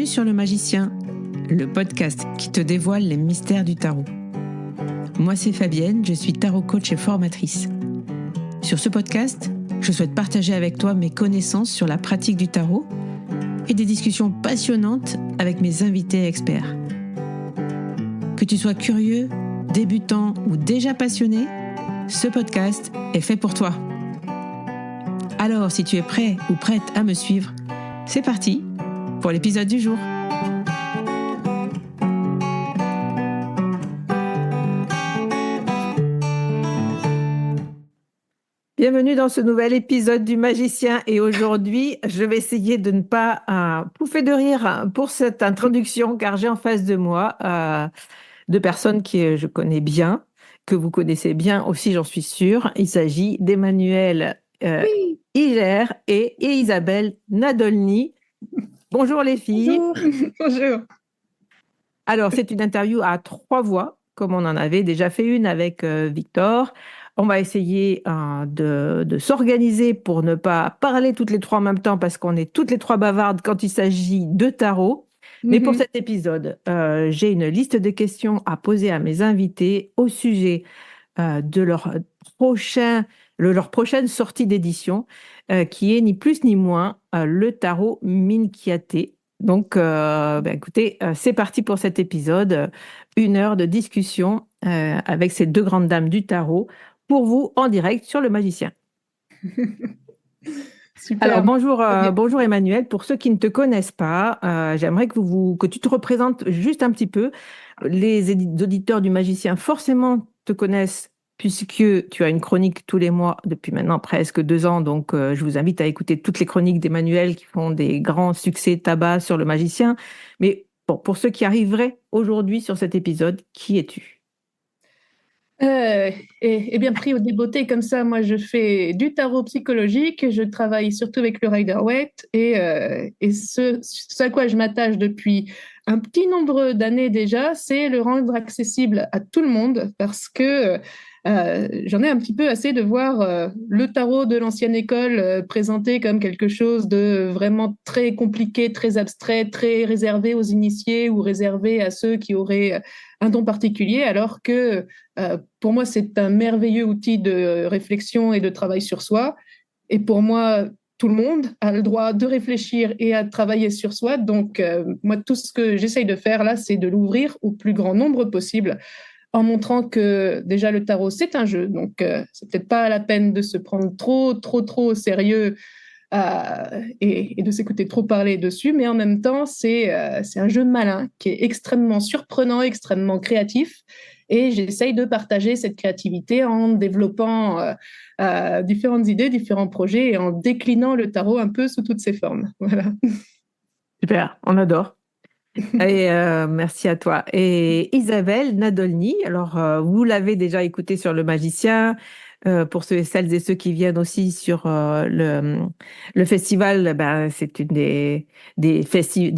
Bienvenue sur Le Magicien, le podcast qui te dévoile les mystères du tarot. Moi, c'est Fabienne, je suis tarot coach et formatrice. Sur ce podcast, je souhaite partager avec toi mes connaissances sur la pratique du tarot et des discussions passionnantes avec mes invités experts. Que tu sois curieux, débutant ou déjà passionné, ce podcast est fait pour toi. Alors, si tu es prêt ou prête à me suivre, c'est parti pour l'épisode du jour. Bienvenue dans ce nouvel épisode du Magicien et aujourd'hui, je vais essayer de ne pas pouffer de rire pour cette introduction car j'ai en face de moi deux personnes que je connais bien, que vous connaissez bien aussi, j'en suis sûre. Il s'agit d'Emmanuel Iger et Isabelle Nadolny. Bonjour les filles. Bonjour. Bonjour. Alors, c'est une interview à 3 voix, comme on en avait déjà fait une avec Victor. On va essayer de s'organiser pour ne pas parler toutes les trois en même temps parce qu'on est toutes les trois bavardes quand il s'agit de tarot. Mais pour cet épisode, j'ai une liste de questions à poser à mes invités au sujet de leur prochaine sortie d'édition, qui est ni plus ni moins le tarot Minchiaté. Donc, écoutez, c'est parti pour cet épisode. 1 heure de discussion avec ces deux grandes dames du tarot pour vous en direct sur Le Magicien. Super. Alors, bonjour Emmanuel. Pour ceux qui ne te connaissent pas, j'aimerais que tu te représentes juste un petit peu. Les auditeurs du Magicien forcément te connaissent puisque tu as une chronique tous les mois depuis maintenant presque 2 ans. Donc, je vous invite à écouter toutes les chroniques d'Emmanuel qui font des grands succès tabac sur Le Magicien. Mais bon, pour ceux qui arriveraient aujourd'hui sur cet épisode, qui es-tu ? Et bien pris au débeauté comme ça, moi je fais du tarot psychologique, je travaille surtout avec le Rider-Waite et ce à quoi je m'attache depuis un petit nombre d'années déjà, c'est le rendre accessible à tout le monde parce que j'en ai un petit peu assez de voir le tarot de l'ancienne école présenté comme quelque chose de vraiment très compliqué, très abstrait, très réservé aux initiés ou réservé à ceux qui auraient un don particulier, alors que pour moi, c'est un merveilleux outil de réflexion et de travail sur soi. Et pour moi, tout le monde a le droit de réfléchir et à travailler sur soi. Donc, moi, tout ce que j'essaye de faire là, c'est de l'ouvrir au plus grand nombre possible en montrant que déjà le tarot, c'est un jeu. Donc, c'est peut-être pas la peine de se prendre trop au sérieux et de s'écouter trop parler dessus, mais en même temps, c'est un jeu malin qui est extrêmement surprenant, extrêmement créatif, et j'essaye de partager cette créativité en développant différentes idées, différents projets, et en déclinant le tarot un peu sous toutes ses formes. Voilà. Super, on adore. Et merci à toi. Et Isabelle Nadolny, alors vous l'avez déjà écouté sur Le Magicien. Pour celles et ceux qui viennent aussi sur le festival, c'est une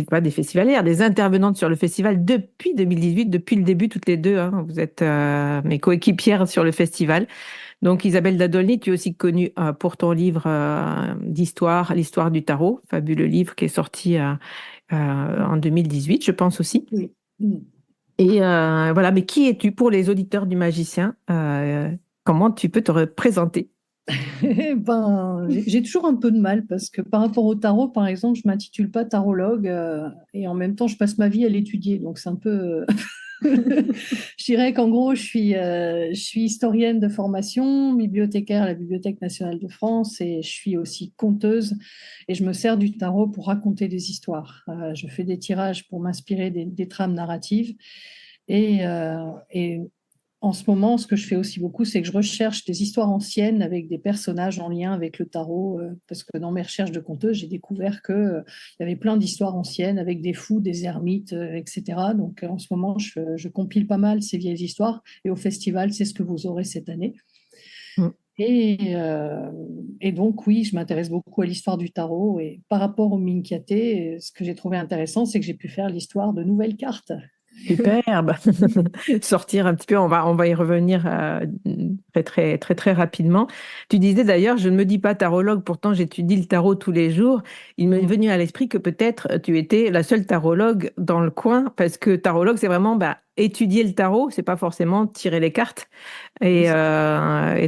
pas des festivalières, des intervenantes sur le festival depuis 2018, depuis le début, toutes les deux. Hein, vous êtes mes coéquipières sur le festival. Donc Isabelle Nadolny, tu es aussi connue pour ton livre d'histoire, l'histoire du tarot, fabuleux livre qui est sorti en 2018, je pense aussi. Oui. Et voilà, mais qui es-tu pour les auditeurs du Magicien? Comment tu peux te représenter? J'ai toujours un peu de mal parce que par rapport au tarot, par exemple, je m'intitule pas tarologue et en même temps, je passe ma vie à l'étudier. Donc, c'est un peu. Je dirais qu'en gros, je suis historienne de formation, bibliothécaire à la Bibliothèque nationale de France et je suis aussi conteuse et je me sers du tarot pour raconter des histoires. Je fais des tirages pour m'inspirer des trames narratives et en ce moment, ce que je fais aussi beaucoup, c'est que je recherche des histoires anciennes avec des personnages en lien avec le tarot, parce que dans mes recherches de conteuse, j'ai découvert qu'il y avait plein d'histoires anciennes avec des fous, des ermites, etc. Donc en ce moment, je compile pas mal ces vieilles histoires et au festival, c'est ce que vous aurez cette année. Mm. Et donc, oui, je m'intéresse beaucoup à l'histoire du tarot. Et par rapport au Minchiaté, ce que j'ai trouvé intéressant, c'est que j'ai pu faire l'histoire de nouvelles cartes. Superbe. Sortir un petit peu, on va y revenir très, très, très, très rapidement. Tu disais d'ailleurs, je ne me dis pas tarologue, pourtant j'étudie le tarot tous les jours. Il m'est venu à l'esprit que peut-être tu étais la seule tarologue dans le coin, parce que tarologue, c'est vraiment étudier le tarot, c'est pas forcément tirer les cartes. Et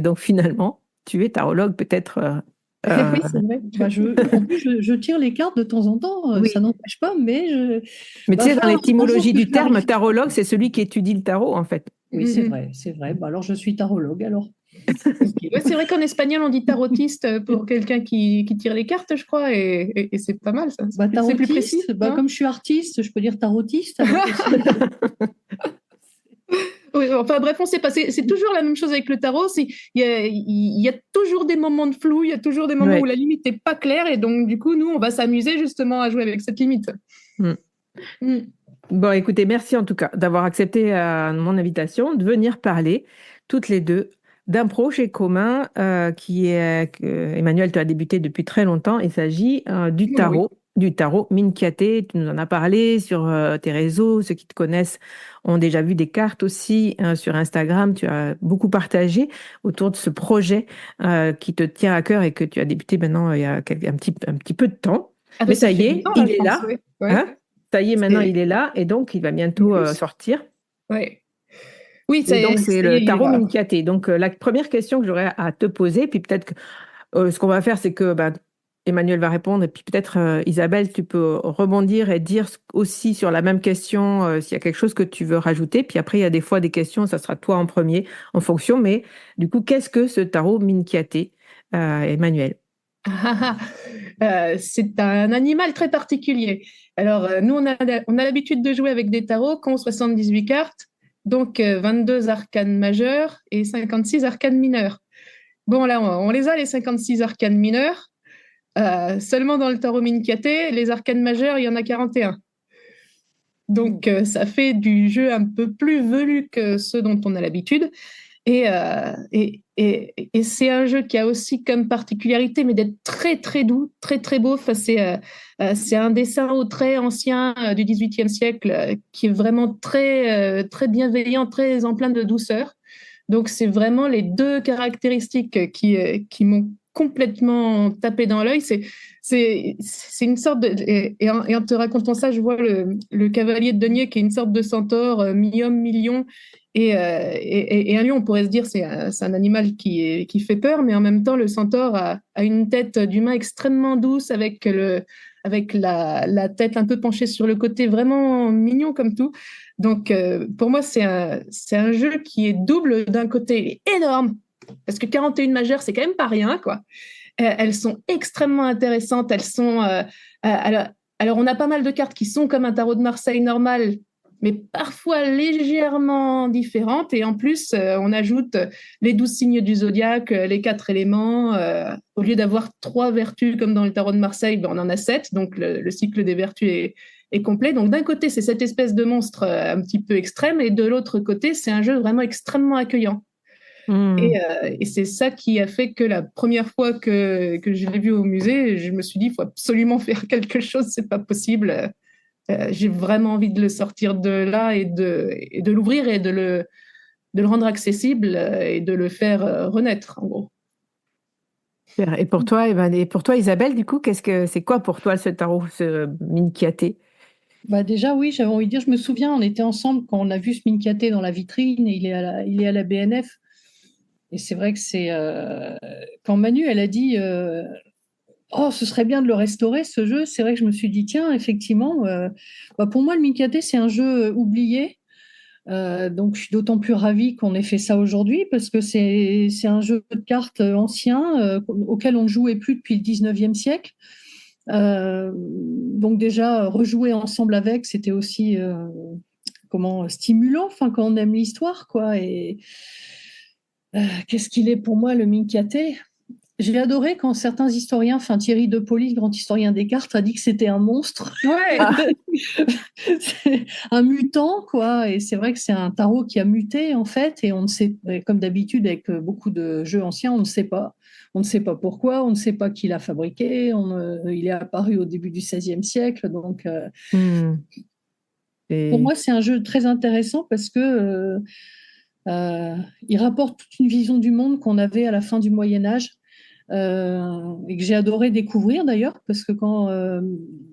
donc finalement, tu es tarologue peut-être. Oui, c'est vrai. Bah, en plus, je tire les cartes de temps en temps, ça Oui. n'empêche pas, mais Mais tu sais, dans enfin, un jour l'étymologie que je du peux terme, arriver. tarologue, c'est celui qui étudie le tarot, en fait. Oui, c'est vrai, c'est vrai. Bah, alors, je suis tarologue, alors. Ok. Ouais, c'est vrai qu'en espagnol, on dit tarotiste pour quelqu'un qui tire les cartes, je crois, et c'est pas mal, ça. Bah, C'est plus précis, tarotiste, bah, non? comme je suis artiste, je peux dire tarotiste, alors aussi. Oui, enfin bref, on sait pas. C'est toujours la même chose avec le tarot. Il y a toujours des moments de flou, il y a toujours des moments où Ouais. la limite n'est pas claire, et donc du coup, nous, on va s'amuser justement à jouer avec cette limite. Mm. Mm. Bon, écoutez, merci en tout cas d'avoir accepté mon invitation, de venir parler toutes les deux d'un projet commun qui est que Emmanuel, tu as débuté depuis très longtemps. Il s'agit Oui. du tarot Minkiaté. Tu nous en as parlé sur tes réseaux. Ceux qui te connaissent ont déjà vu des cartes aussi sur Instagram. Tu as beaucoup partagé autour de ce projet qui te tient à cœur et que tu as débuté maintenant il y a un petit peu de temps. Ah ben Mais ça ça y fait du est, temps là, il je est pense. là. Ouais. Ouais. Hein? Ça y est, maintenant C'est il est là et donc il va en bientôt plus. sortir. Ouais. Oui, Et donc c'est ça y le est, il est tarot là. Minkiaté. Donc la première question que j'aurais à te poser, puis peut-être que ce qu'on va faire, c'est que Emmanuel va répondre et puis peut-être Isabelle, tu peux rebondir et dire aussi sur la même question s'il y a quelque chose que tu veux rajouter. Puis après, il y a des fois des questions, ça sera toi en premier en fonction. Mais du coup, qu'est-ce que ce tarot Minkiaté, Emmanuel? C'est un animal très particulier. Alors, nous, on a l'habitude de jouer avec des tarots qui ont 78 cartes, donc 22 arcanes majeures et 56 arcanes mineures. Bon, là, on les a, les 56 arcanes mineures. Seulement dans le tarot Minkiaté, les arcanes majeures, il y en a 41. Donc, ça fait du jeu un peu plus velu que ceux dont on a l'habitude. Et c'est un jeu qui a aussi comme particularité, mais d'être très très doux, très très beau. Enfin, c'est un dessin au trait ancien du XVIIIe siècle qui est vraiment très, très bienveillant, très en plein de douceur. Donc c'est vraiment les deux caractéristiques qui m'ont complètement tapé dans l'œil. C'est une sorte de... Et en te racontant ça, je vois le cavalier de denier qui est une sorte de centaure, mi-homme, mi-lion. Et un lion, on pourrait se dire, c'est un animal qui fait peur, mais en même temps, le centaure a une tête d'humain extrêmement douce, avec la tête un peu penchée sur le côté, vraiment mignon comme tout. Donc, pour moi, c'est un jeu qui est double. D'un côté, il est énorme, parce que 41 majeures, c'est quand même pas rien, quoi. Elles sont extrêmement intéressantes. Elles sont. Alors, on a pas mal de cartes qui sont comme un tarot de Marseille normal, mais parfois légèrement différentes. Et en plus, on ajoute les 12 signes du zodiaque, les 4 éléments. Au lieu d'avoir 3 vertus comme dans le tarot de Marseille, ben, on en a 7. Donc, le cycle des vertus est complet. Donc, d'un côté, c'est cette espèce de monstre un petit peu extrême. Et de l'autre côté, c'est un jeu vraiment extrêmement accueillant. Hmm. Et c'est ça qui a fait que la première fois que je l'ai vu au musée, je me suis dit, il faut absolument faire quelque chose, c'est pas possible. J'ai vraiment envie de le sortir de là et de l'ouvrir et de le rendre accessible et de le faire renaître, en gros. Super. Et pour toi, Isabelle, du coup, c'est quoi pour toi ce tarot, ce Minkiaté? Bah déjà, oui, j'avais envie de dire, je me souviens, on était ensemble quand on a vu ce Minkiaté dans la vitrine, et il est à la BNF. Et c'est vrai que quand Manu, elle a dit, oh, ce serait bien de le restaurer, ce jeu, c'est vrai que je me suis dit, tiens, effectivement, bah, pour moi, le Minkiaté, c'est un jeu oublié. Donc, je suis d'autant plus ravie qu'on ait fait ça aujourd'hui parce que c'est un jeu de cartes ancien auquel on ne jouait plus depuis le 19e siècle. Donc déjà, rejouer ensemble avec, c'était aussi stimulant, enfin, quand on aime l'histoire, quoi. Et qu'est-ce qu'il est pour moi, le Minkiaté? J'ai adoré quand certains historiens, enfin Thierry De Poly, grand historien des cartes, a dit que c'était un monstre. Ouais, Ah, C'est un mutant, quoi. Et c'est vrai que c'est un tarot qui a muté, en fait. Et on ne sait, comme d'habitude, avec beaucoup de jeux anciens, on ne sait pas. On ne sait pas pourquoi, on ne sait pas qui l'a fabriqué. Il est apparu au début du XVIe siècle. Donc, hmm. Pour moi, c'est un jeu très intéressant parce que il rapporte toute une vision du monde qu'on avait à la fin du Moyen Âge et que j'ai adoré découvrir d'ailleurs parce que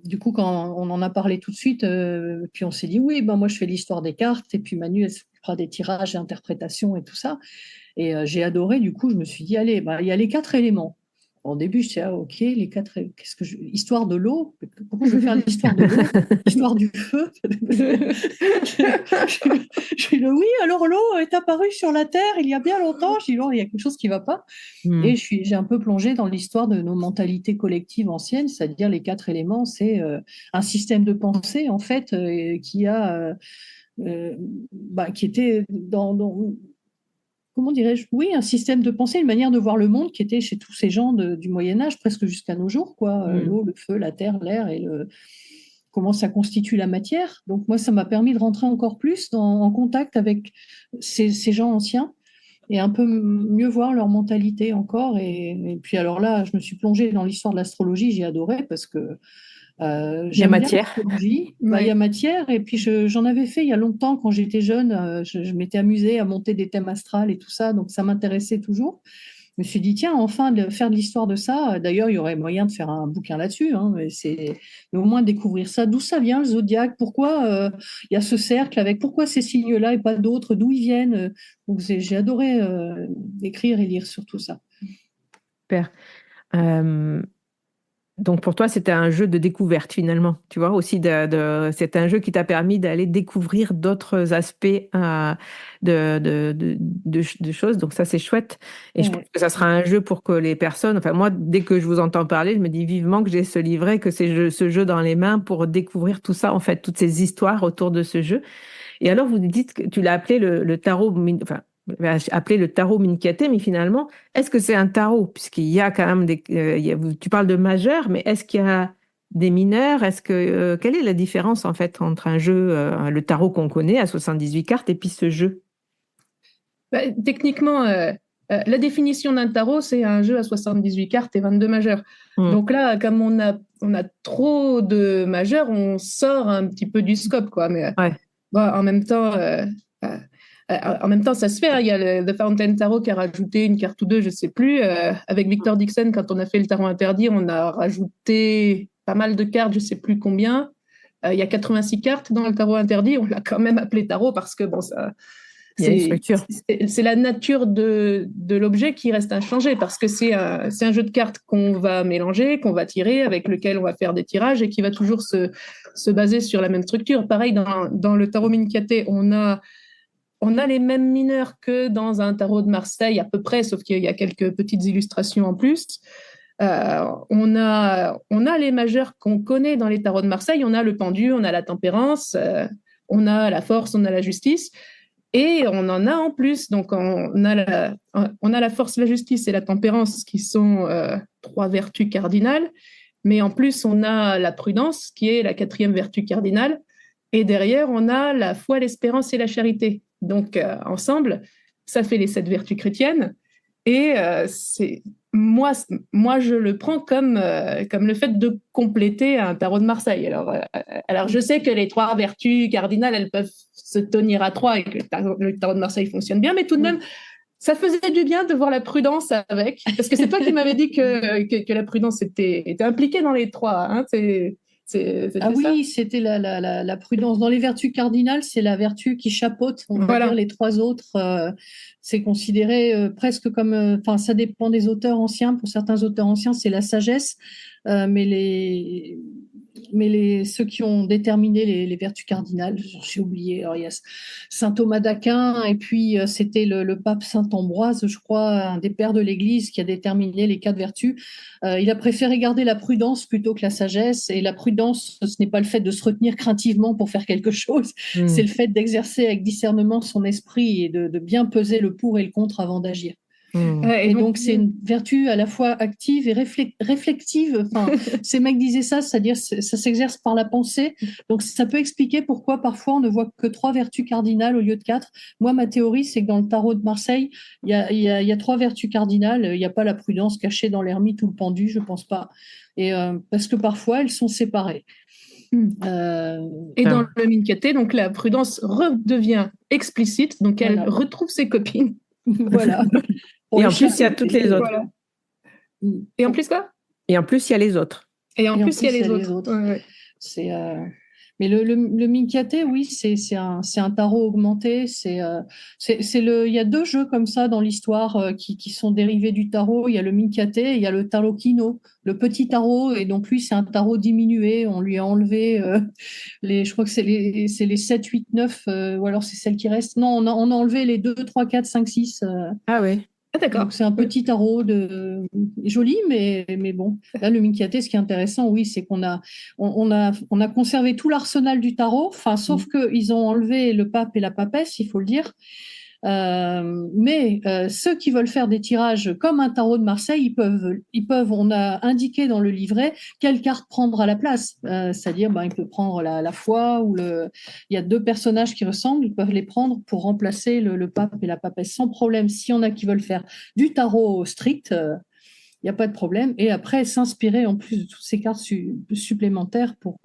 du coup, quand on en a parlé tout de suite, puis on s'est dit oui, ben moi je fais l'histoire des cartes et puis Manu elle s'occupera des tirages et interprétations et tout ça. Et j'ai adoré, du coup, je me suis dit, allez, bah, il y a les 4 éléments. Au début, je disais, ah, ok, les quatre, histoire de l'eau, pourquoi je veux faire l'histoire de l'eau, histoire du feu. Je dis, oui, alors l'eau est apparue sur la Terre il y a bien longtemps. Je dis, non, il y a quelque chose qui ne va pas. Et j'ai un peu plongé dans l'histoire de nos mentalités collectives anciennes, c'est-à-dire les 4 éléments, c'est un système de pensée, en fait, qui était comment dirais-je, oui, un système de pensée, une manière de voir le monde qui était chez tous ces gens du Moyen Âge, presque jusqu'à nos jours, quoi. L'eau, le feu, la terre, l'air et comment ça constitue la matière. Donc moi, ça m'a permis de rentrer encore plus en contact avec ces gens anciens et un peu mieux voir leur mentalité encore. Et puis alors là, je me suis plongée dans l'histoire de l'astrologie, j'ai adoré parce que Il y a j'aime bien matière. l'astrologie. Il y a matière. Et puis, j'en avais fait il y a longtemps quand j'étais jeune. Je m'étais amusée à monter des thèmes astrales et tout ça. Donc, ça m'intéressait toujours. Je me suis dit, tiens, enfin, de faire de l'histoire de ça. D'ailleurs, il y aurait moyen de faire un bouquin là-dessus. Hein, mais au moins découvrir ça. D'où ça vient, le zodiaque? Pourquoi il y a ce cercle avec pourquoi ces signes-là et pas d'autres? D'où ils viennent? Donc, j'ai adoré écrire et lire sur tout ça. Super. Donc pour toi, c'était un jeu de découverte finalement, tu vois, aussi c'est un jeu qui t'a permis d'aller découvrir d'autres aspects de choses. Donc ça, c'est chouette. Et je pense que ça sera un jeu pour que les personnes, enfin moi, dès que je vous entends parler, je me dis vivement que j'ai ce livret, que c'est ce jeu dans les mains pour découvrir tout ça, en fait, toutes ces histoires autour de ce jeu. Et alors, vous dites que tu l'as appelé le tarot, enfin, appelé le tarot Minkate, mais finalement, est-ce que c'est un tarot? Puisqu'il y a quand même tu parles de majeurs, mais est-ce qu'il y a des mineurs? Quelle est la différence en fait entre un jeu, le tarot qu'on connaît à 78 cartes et puis ce jeu? Techniquement, la définition d'un tarot, c'est un jeu à 78 cartes et 22 majeurs. Donc là, comme on a trop de majeurs, on sort un petit peu du scope, quoi. Mais en même temps, ça se fait. Hein. Il y a le The Fountain Tarot qui a rajouté une carte ou deux, je ne sais plus. Avec Victor Dixon, quand on a fait le tarot interdit, on a rajouté pas mal de cartes, je ne sais plus combien. Il y a 86 cartes dans le tarot interdit. On l'a quand même appelé tarot parce que bon, ça. C'est la nature de l'objet qui reste inchangée parce que c'est un jeu de cartes qu'on va mélanger, qu'on va tirer, avec lequel on va faire des tirages et qui va toujours se baser sur la même structure. Pareil, dans le tarot Minkate, on a les mêmes mineurs que dans un tarot de Marseille à peu près, sauf qu'il y a quelques petites illustrations en plus. On a les majeurs qu'on connaît dans les tarots de Marseille. On a le pendu, on a la tempérance, on a la force, on a la justice. Et on en a en plus, donc on a la force, la justice et la tempérance qui sont 3 vertus cardinales, mais en plus on a la prudence qui est la 4e vertu cardinale, et derrière on a la foi, l'espérance et la charité. Donc ensemble, ça fait les 7 vertus chrétiennes, et moi je le prends comme le fait de compléter un tarot de Marseille. Alors je sais que les 3 vertus cardinales, elles peuvent se tenir à 3 et que le tarot de Marseille fonctionne bien, mais tout de même, ça faisait du bien de voir la prudence avec, parce que c'est toi qui m'avais dit que la prudence était impliquée dans les 3. Hein, oui, c'était la prudence. Dans les vertus cardinales, c'est la vertu qui chapeaute, on va dire, les 3 autres. C'est considéré presque comme... Enfin, ça dépend des auteurs anciens. Pour certains auteurs anciens, c'est la sagesse. Mais ceux qui ont déterminé les vertus cardinales, j'ai oublié. Alors, il y a saint Thomas d'Aquin, et puis c'était le pape saint Ambroise, je crois, un des pères de l'Église, qui a déterminé les 4 vertus. Il a préféré garder la prudence plutôt que la sagesse. Et la prudence, ce n'est pas le fait de se retenir craintivement pour faire quelque chose, c'est le fait d'exercer avec discernement son esprit et de bien peser le pour et le contre avant d'agir. Et donc, c'est une vertu à la fois active et réflexive. Enfin, ces mecs disaient ça, c'est-à-dire ça s'exerce par la pensée. Donc, ça peut expliquer pourquoi parfois on ne voit que 3 vertus cardinales au lieu de 4. Moi, ma théorie, c'est que dans le tarot de Marseille, il y a 3 vertus cardinales. Il n'y a pas la prudence cachée dans l'ermite ou le pendu, je pense pas. Et parce que parfois, elles sont séparées. Et dans le Minkate, donc la prudence redevient explicite, donc elle retrouve ses copines. Voilà. Et en plus, il y a toutes les autres. Voilà. Et en plus quoi? Et en plus, il y a les autres. Et en plus, il y a les autres. Ouais. C'est, mais le Minkate, oui, c'est un tarot augmenté. Il y a deux jeux comme ça dans l'histoire qui sont dérivés du tarot. Il y a le Minkate et il y a le tarot Kino, le petit tarot. Et donc, lui, c'est un tarot diminué. On lui a enlevé je crois que c'est les 7, 8, 9, ou alors c'est celle qui reste. Non, on a enlevé les 2, 3, 4, 5, 6. Ah oui. Ah, d'accord. Donc, c'est un petit tarot joli, mais bon. Là, le Minkate, ce qui est intéressant, oui, c'est qu'on a conservé tout l'arsenal du tarot, sauf qu'ils ont enlevé le pape et la papesse, il faut le dire. Mais ceux qui veulent faire des tirages comme un tarot de Marseille, on a indiqué dans le livret quelle carte prendre à la place. C'est-à-dire, il peut prendre la foi il y a deux personnages qui ressemblent, ils peuvent les prendre pour remplacer le pape et la papesse sans problème. S'il y en a qui veulent faire du tarot strict, il n'y a pas de problème. Et après, s'inspirer en plus de toutes ces cartes supplémentaires pour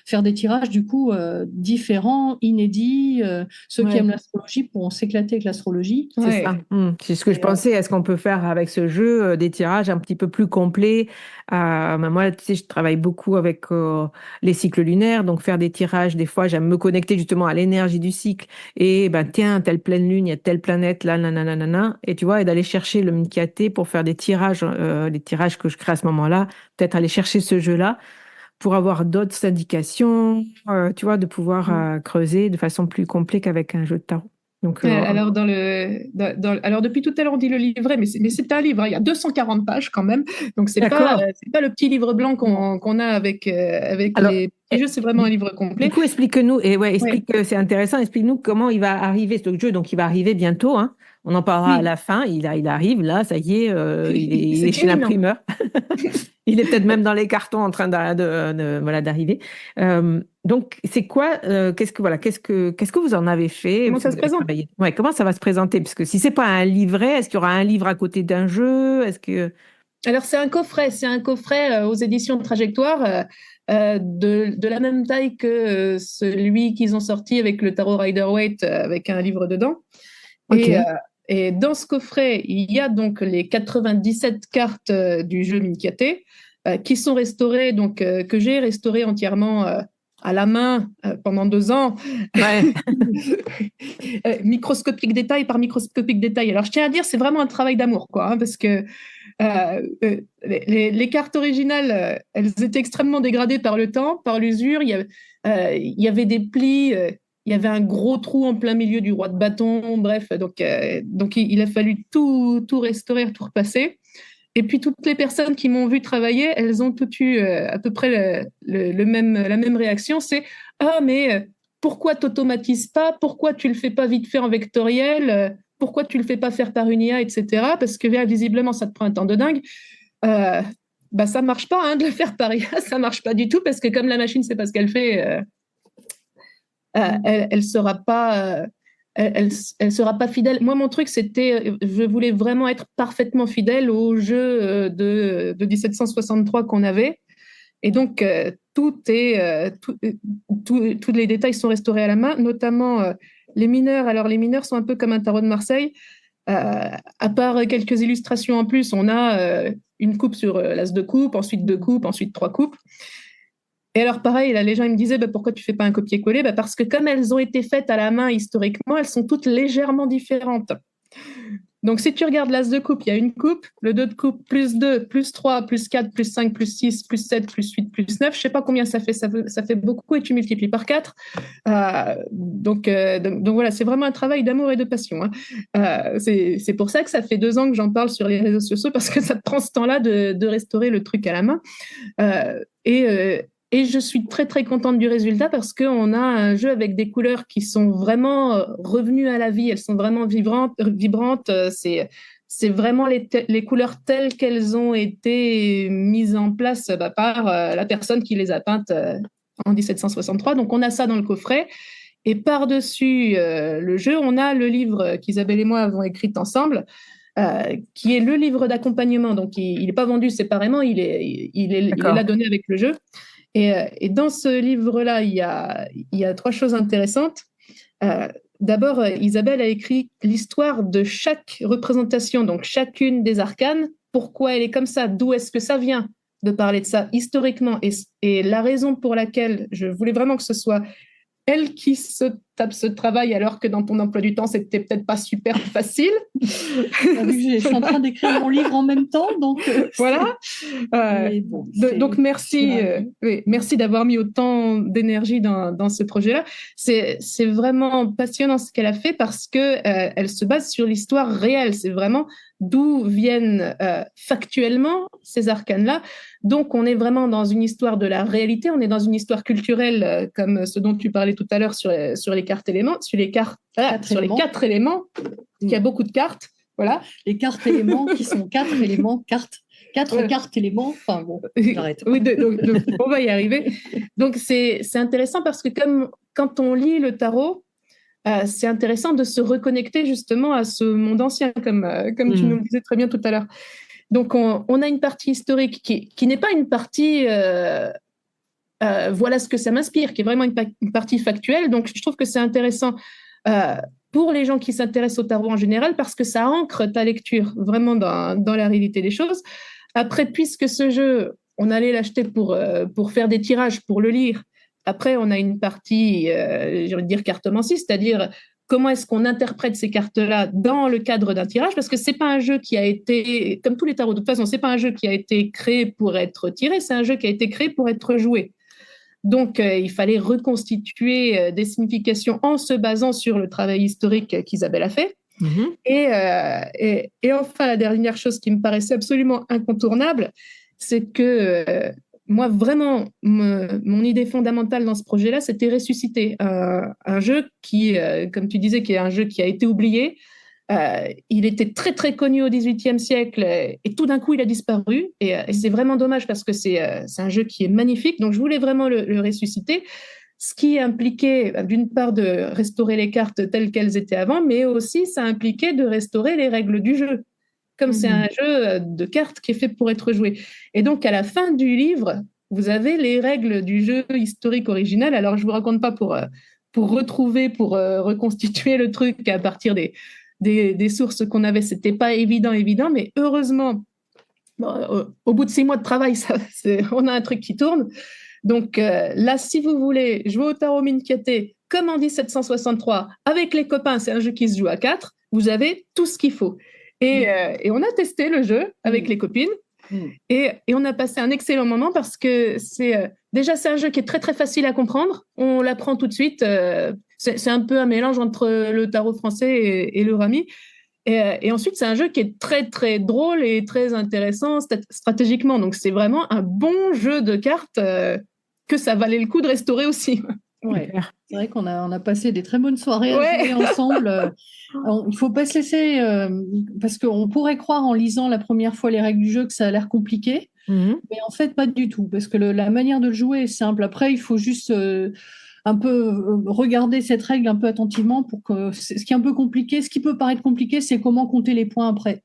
faire des tirages, du coup, différents, inédits. Ceux qui aiment l'astrologie pourront s'éclater avec l'astrologie. C'est ça. C'est ce que je pensais. Est-ce qu'on peut faire avec ce jeu des tirages un petit peu plus complets? Moi, tu sais, je travaille beaucoup avec les cycles lunaires. Donc, faire des tirages, des fois, j'aime me connecter justement à l'énergie du cycle. Et tiens, telle pleine lune, il y a telle planète là, nanana. Et tu vois, et d'aller chercher le Minkate pour faire des tirages, les tirages que je crée à ce moment-là, peut-être aller chercher ce jeu-là pour avoir d'autres indications, tu vois, de pouvoir creuser de façon plus complète qu'avec un jeu de tarot. Donc, alors, alors, depuis tout à l'heure, on dit le livret, mais c'est un livre, il y a 240 pages quand même. Donc, c'est pas le petit livre blanc qu'on a avec alors, les petits jeux, c'est vraiment un livre complet. Du coup, explique-nous, c'est intéressant, explique-nous comment il va arriver ce jeu. Donc, il va arriver bientôt, hein. On en parlera à la fin. Il arrive là, ça y est, il est chez l'imprimeur. Il est peut-être même dans les cartons en train d'arriver. Donc, c'est quoi, qu'est-ce que vous en avez fait? Comment ça se présente? Comment ça va se présenter? Parce que si c'est pas un livret, est-ce qu'il y aura un livre à côté d'un jeu? Alors, c'est un coffret aux éditions Trajectoire de la même taille que celui qu'ils ont sorti avec le tarot Rider-Waite avec un livre dedans. Okay. Et dans ce coffret, il y a donc les 97 cartes du jeu Minkate qui sont restaurées, donc que j'ai restaurées entièrement à la main pendant 2 ans. Ouais. Microscopique détail par microscopique détail. Alors, je tiens à dire, c'est vraiment un travail d'amour, quoi, parce que les cartes originales, elles étaient extrêmement dégradées par le temps, par l'usure. Il y avait des plis. Il y avait un gros trou en plein milieu du roi de bâton, bref, donc il a fallu tout restaurer, tout repasser. Et puis toutes les personnes qui m'ont vu travailler, elles ont toutes eu à peu près la même réaction, c'est « Ah, mais pourquoi t'automatises pas? Pourquoi tu le fais pas vite fait en vectoriel? Pourquoi tu le fais pas faire par une IA, etc. » Parce que visiblement, ça te prend un temps de dingue. Ça marche pas hein, de le faire par IA, ça marche pas du tout, parce que comme la machine sait pas ce qu'elle fait... elle sera pas fidèle. Moi, mon truc, c'était, je voulais vraiment être parfaitement fidèle au jeu de 1763 qu'on avait. Et donc, tous les détails sont restaurés à la main, notamment les mineurs. Alors, les mineurs sont un peu comme un tarot de Marseille. À part quelques illustrations en plus, on a une coupe sur l'as de coupe, ensuite 2 coupes, ensuite 3 coupes. Et alors, pareil, là, les gens ils me disaient pourquoi tu ne fais pas un copier-coller? Parce que comme elles ont été faites à la main historiquement, elles sont toutes légèrement différentes. Donc, si tu regardes l'as de coupe, il y a une coupe, le 2 de coupe, plus 2, plus 3, plus 4, plus 5, plus 6, plus 7, plus 8, plus 9. Je ne sais pas combien ça fait beaucoup et tu multiplies par 4. Donc voilà, c'est vraiment un travail d'amour et de passion. Hein. C'est pour ça que ça fait 2 ans que j'en parle sur les réseaux sociaux, parce que ça te prend ce temps-là de restaurer le truc à la main. Et je suis très, très contente du résultat, parce qu'on a un jeu avec des couleurs qui sont vraiment revenues à la vie. Elles sont vraiment vibrantes. C'est vraiment les couleurs telles qu'elles ont été mises en place par la personne qui les a peintes en 1763. Donc, on a ça dans le coffret. Et par-dessus le jeu, on a le livre qu'Isabelle et moi avons écrit ensemble, qui est le livre d'accompagnement. Donc, il n'est pas vendu séparément, il est là D'accord. donné avec le jeu. Et dans ce livre-là, il y a trois choses intéressantes. D'abord, Isabelle a écrit l'histoire de chaque représentation, donc chacune des arcanes, pourquoi elle est comme ça, d'où est-ce que ça vient de parler de ça historiquement, et la raison pour laquelle je voulais vraiment que ce soit elle qui se tape ce travail alors que dans ton emploi du temps, c'était peut-être pas super facile. T'as vu que je suis en train d'écrire mon livre en même temps, donc voilà. Bon, Donc merci, oui, merci d'avoir mis autant d'énergie dans ce projet-là. C'est vraiment passionnant ce qu'elle a fait parce que elle se base sur l'histoire réelle. C'est vraiment d'où viennent factuellement ces arcanes-là. Donc on est vraiment dans une histoire de la réalité. On est dans une histoire culturelle comme ce dont tu parlais tout à l'heure sur les cartes éléments, sur les quatre éléments. Il y a beaucoup de cartes. Voilà. Les cartes éléments qui sont 4 éléments, quatre cartes éléments. Enfin bon, j'arrête. Oui, donc, on va y arriver. Donc c'est intéressant parce que quand on lit le tarot, c'est intéressant de se reconnecter justement à ce monde ancien, comme tu nous le disais très bien tout à l'heure. Donc on a une partie historique qui n'est pas une partie voilà ce que ça m'inspire, qui est vraiment une partie factuelle. Donc je trouve que c'est intéressant pour les gens qui s'intéressent au tarot en général parce que ça ancre ta lecture vraiment dans la réalité des choses. Après, puisque ce jeu, on allait l'acheter pour faire des tirages, pour le lire. Après, on a une partie, j'ai envie de dire cartomancie, c'est-à-dire comment est-ce qu'on interprète ces cartes-là dans le cadre d'un tirage, parce que c'est pas un jeu qui a été, comme tous les tarots, de toute façon, c'est pas un jeu qui a été créé pour être tiré, c'est un jeu qui a été créé pour être joué. Donc, il fallait reconstituer des significations en se basant sur le travail historique qu'Isabelle a fait. Et enfin, la dernière chose qui me paraissait absolument incontournable, c'est que moi, vraiment, mon idée fondamentale dans ce projet-là, c'était ressusciter un jeu qui, comme tu disais, qui est un jeu qui a été oublié. Il était très, très connu au XVIIIe siècle et tout d'un coup, il a disparu. Et c'est vraiment dommage parce que c'est un jeu qui est magnifique. Donc, je voulais vraiment le ressusciter. Ce qui impliquait, d'une part, de restaurer les cartes telles qu'elles étaient avant, mais aussi, ça impliquait de restaurer les règles du jeu, comme c'est un jeu de cartes qui est fait pour être joué. Et donc, à la fin du livre, vous avez les règles du jeu historique original. Alors, je ne vous raconte pas pour retrouver, pour reconstituer le truc à partir des sources qu'on avait. Ce n'était pas évident, mais heureusement, au bout de 6 mois de travail, on a un truc qui tourne. Donc là, si vous voulez jouer au tarot Minchiate comme en 1763 avec les copains, c'est un jeu qui se joue à 4, vous avez tout ce qu'il faut. Et on a testé le jeu avec les copines et on a passé un excellent moment parce que déjà c'est un jeu qui est très très facile à comprendre, on l'apprend tout de suite, c'est un peu un mélange entre le tarot français et le rami. Et ensuite, c'est un jeu qui est très, très drôle et très intéressant stratégiquement. Donc, c'est vraiment un bon jeu de cartes que ça valait le coup de restaurer aussi. Ouais, c'est vrai qu'on a passé des très bonnes soirées à jouer ensemble. Il ne faut pas se laisser, parce qu'on pourrait croire en lisant la première fois les règles du jeu que ça a l'air compliqué, mais en fait, pas du tout, parce que la manière de le jouer est simple. Après, il faut juste un peu regarder cette règle un peu attentivement pour que ce qui est un peu compliqué, ce qui peut paraître compliqué, c'est comment compter les points après.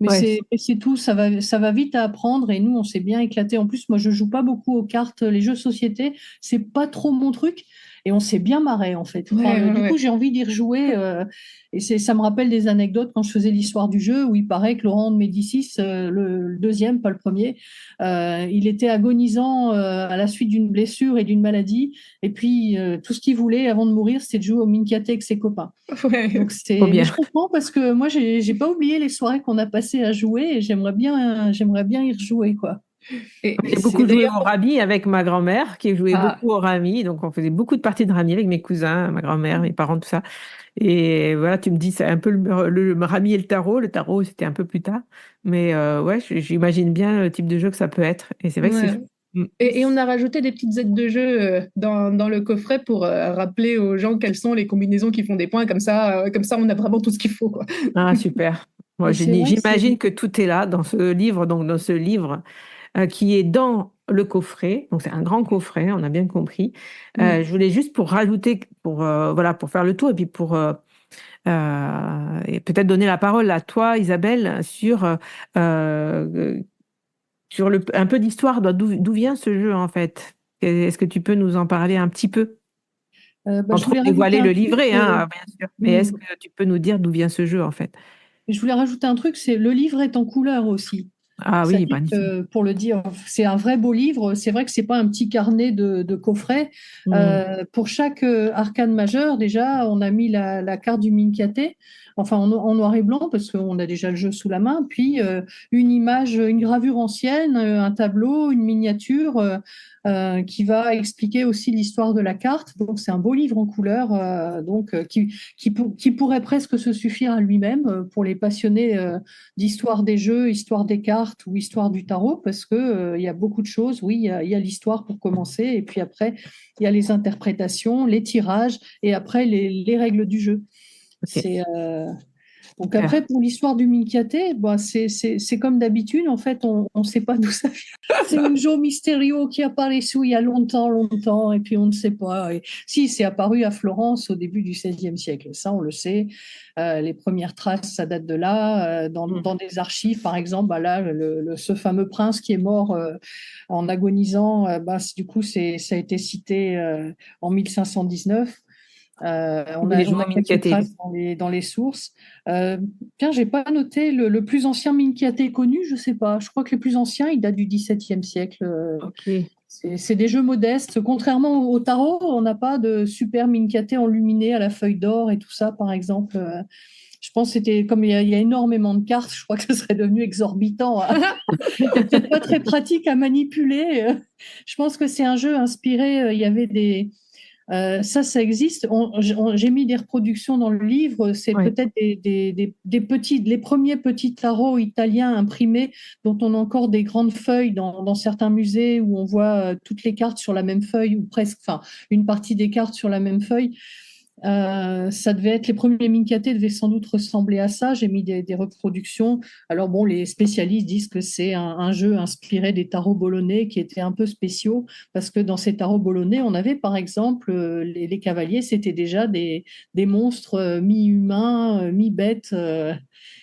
Mais c'est tout, ça va vite à apprendre et nous, on s'est bien éclaté. En plus, moi, je joue pas beaucoup aux cartes, les jeux de société, c'est pas trop mon truc et on s'est bien marré en fait. Du coup, j'ai envie d'y rejouer et ça me rappelle des anecdotes quand je faisais l'histoire du jeu où il paraît que Laurent de Médicis, le deuxième, pas le premier, il était agonisant à la suite d'une blessure et d'une maladie et puis tout ce qu'il voulait avant de mourir, c'était de jouer au Minchiate avec ses copains. Donc mais je comprends parce que moi, j'ai pas oublié les soirées qu'on a passées à jouer et j'aimerais bien y rejouer quoi. J'ai beaucoup joué au rami avec ma grand-mère qui jouait beaucoup au rami, donc on faisait beaucoup de parties de rami avec mes cousins, ma grand-mère, mes parents, tout ça. Et voilà, tu me dis, c'est un peu le rami et le tarot. Le tarot, c'était un peu plus tard, mais ouais, j'imagine bien le type de jeu que ça peut être. Et c'est vrai que c'est. Et on a rajouté des petites aides de jeu dans le coffret pour rappeler aux gens quelles sont les combinaisons qui font des points. Comme ça, on a vraiment tout ce qu'il faut, quoi. Ah, super. Moi, j'imagine que tout est là dans ce livre, qui est dans le coffret. Donc, c'est un grand coffret, on a bien compris. Je voulais juste pour rajouter, pour faire le tour et puis pour Et peut-être donner la parole à toi, Isabelle, euh, sur un peu d'histoire, d'où vient ce jeu en fait. Est-ce que tu peux nous en parler un petit peu? Sans Je trop voulais rajouter dévoiler un le truc. livret, hein, bien sûr. Mais est-ce Hmm. que tu peux nous dire d'où vient ce jeu en fait? Je voulais rajouter un truc, c'est le livre est en couleur aussi. Ah oui, C'est-à-dire magnifique. que, pour le dire, c'est un vrai beau livre. C'est vrai que c'est pas un petit carnet de coffret. Hmm. Pour chaque arcane majeur, déjà, on a mis la carte du Mincaté, enfin en noir et blanc, parce qu'on a déjà le jeu sous la main. Puis une image, une gravure ancienne, un tableau, une miniature qui va expliquer aussi l'histoire de la carte. Donc c'est un beau livre en couleur, qui pourrait presque se suffire à lui-même pour les passionnés d'histoire des jeux, histoire des cartes ou histoire du tarot, parce que il y a beaucoup de choses. Oui, il y a l'histoire pour commencer, et puis après, il y a les interprétations, les tirages, et après les règles du jeu. Ok, C'est donc super. après, pour l'histoire du Mincaté, bah, c'est comme d'habitude, en fait, on ne sait pas d'où ça vient. C'est un jeu mystérieux qui apparaît sous il y a longtemps, longtemps, et puis on ne sait pas. Et si, c'est apparu à Florence au début du XVIe siècle, ça on le sait. Les premières traces, ça date de là. Hmm. Dans des archives, par exemple, bah là, ce fameux prince qui est mort en agonisant, du coup, ça a été cité en 1519. Les On a joueurs quelques Minkaté. traces dans les sources. Euh, Tiens, j'ai pas noté le plus ancien Mincaté connu, je sais pas. Je crois que le plus ancien, il date du XVIIe siècle. Ok. C'est des jeux modestes. Contrairement au tarot, on n'a pas de super Mincaté enluminé à la feuille d'or et tout ça, par exemple. Je pense que c'était comme il y a énormément de cartes, je crois que ce serait devenu exorbitant, hein. Et peut-être pas très pratique à manipuler. Je pense que c'est un jeu inspiré. Il y avait ça existe. J'ai mis des reproductions dans le livre. C'est Ouais. peut-être les premiers petits tarots italiens imprimés dont on a encore des grandes feuilles dans certains musées où on voit toutes les cartes sur la même feuille ou presque, enfin, une partie des cartes sur la même feuille. Ça devait être les premiers Mincaté devaient sans doute ressembler à ça. J'ai mis des reproductions. Alors bon, les spécialistes disent que c'est un jeu inspiré des tarots bolonais qui étaient un peu spéciaux parce que dans ces tarots bolonais, on avait par exemple les cavaliers, c'était déjà des monstres mi-humains, mi-bêtes.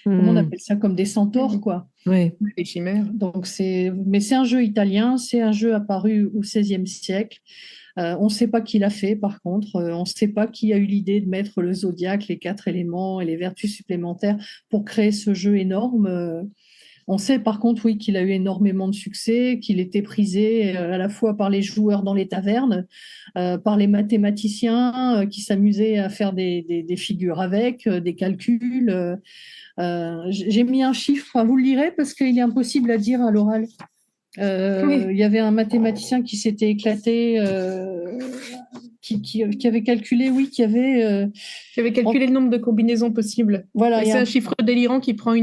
Comment on Hmm. appelle ça? Comme des centaures, quoi. Ouais. Les chimères. Donc mais c'est un jeu italien, c'est un jeu apparu au XVIe siècle. On ne sait pas qui l'a fait, par contre. On ne sait pas qui a eu l'idée de mettre le zodiaque, les 4 éléments et les vertus supplémentaires pour créer ce jeu énorme. On sait par contre, oui, qu'il a eu énormément de succès, qu'il était prisé à la fois par les joueurs dans les tavernes, par les mathématiciens qui s'amusaient à faire des figures avec, des calculs. J'ai mis un chiffre, enfin, vous le lirez parce qu'il est impossible à dire à l'oral. Oui, Il y avait un mathématicien qui s'était éclaté, qui avait calculé, oui, j'avais calculé le nombre de combinaisons possibles. voilà, Et c'est un chiffre délirant qui prend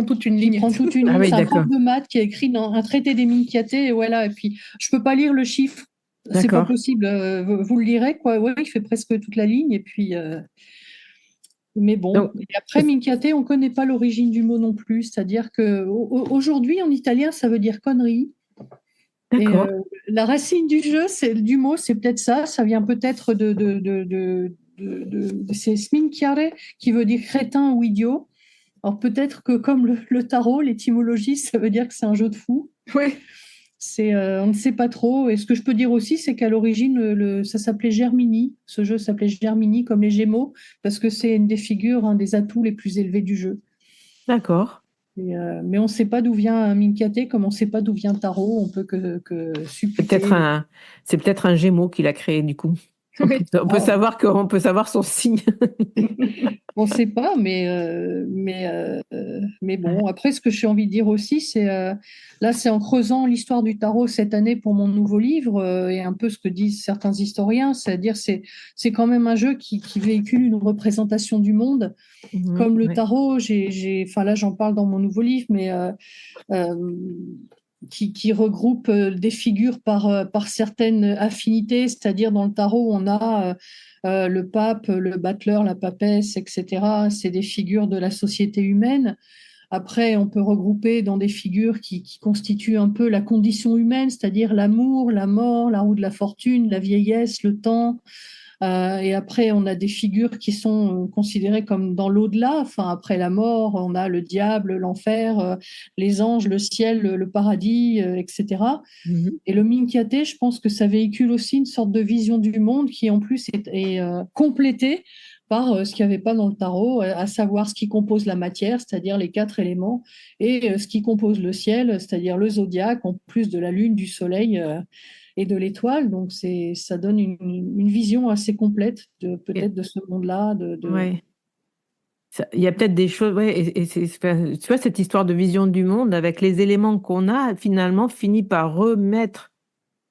toute une qui ligne. prend toute une Ah ligne. oui, C'est un d'accord. prof de maths qui a écrit dans un traité des Mincaté, et voilà. Et puis, je peux pas lire le chiffre, c'est pas D'accord. possible. Vous le lirez, quoi. Ouais, il fait presque toute la ligne. Et puis, mais bon. Donc, Et après, Mincaté, on connaît pas l'origine du mot non plus. C'est-à-dire que aujourd'hui, en italien, ça veut dire connerie. Et d'accord. la racine du mot, c'est peut-être ça. Ça vient peut-être c'est sminchiare, qui veut dire crétin ou idiot. Alors peut-être que comme le tarot, l'étymologie, ça veut dire que c'est un jeu de fou. Ouais. On ne sait pas trop. Et ce que je peux dire aussi, c'est qu'à l'origine, ça s'appelait Germini. Ce jeu s'appelait Germini comme les Gémeaux, parce que c'est une des figures, un des atouts les plus élevés du jeu. D'accord. Mais on ne sait pas d'où vient un Mincaté, comme on ne sait pas d'où vient Tarot. On peut que C'est peut-être supputer. c'est peut-être un Gémeaux qu'il a créé du coup. Oui. Ah, On peut savoir son signe. on ne sait pas, mais bon. Après, ce que j'ai envie de dire aussi, là, c'est en creusant l'histoire du tarot cette année pour mon nouveau livre, et un peu ce que disent certains historiens, c'est-à-dire c'est quand même un jeu qui véhicule une représentation du monde. Mhm, Comme le ouais. tarot, enfin là, j'en parle dans mon nouveau livre, mais euh, qui regroupe des figures par certaines affinités, c'est-à-dire dans le tarot, on a le pape, le battleur, la papesse, etc. C'est des figures de la société humaine. Après, on peut regrouper dans des figures qui constituent un peu la condition humaine, c'est-à-dire l'amour, la mort, la roue de la fortune, la vieillesse, le temps. Et après, on a des figures qui sont considérées comme dans l'au-delà. Enfin, après la mort, on a le diable, l'enfer, les anges, le ciel, le paradis, etc. Mhm. Et le Minkyate, je pense que ça véhicule aussi une sorte de vision du monde qui, en plus, est complétée par ce qu'il n'y avait pas dans le tarot, à savoir ce qui compose la matière, c'est-à-dire les 4 éléments, et ce qui compose le ciel, c'est-à-dire le zodiaque, en plus de la lune, du soleil et de l'étoile. Donc, ça donne une vision assez complète Et- peut-être de ce monde-là. ouais. Il y a peut-être des choses, ouais, et enfin, tu vois, cette histoire de vision du monde avec les éléments qu'on a, finalement, finit par remettre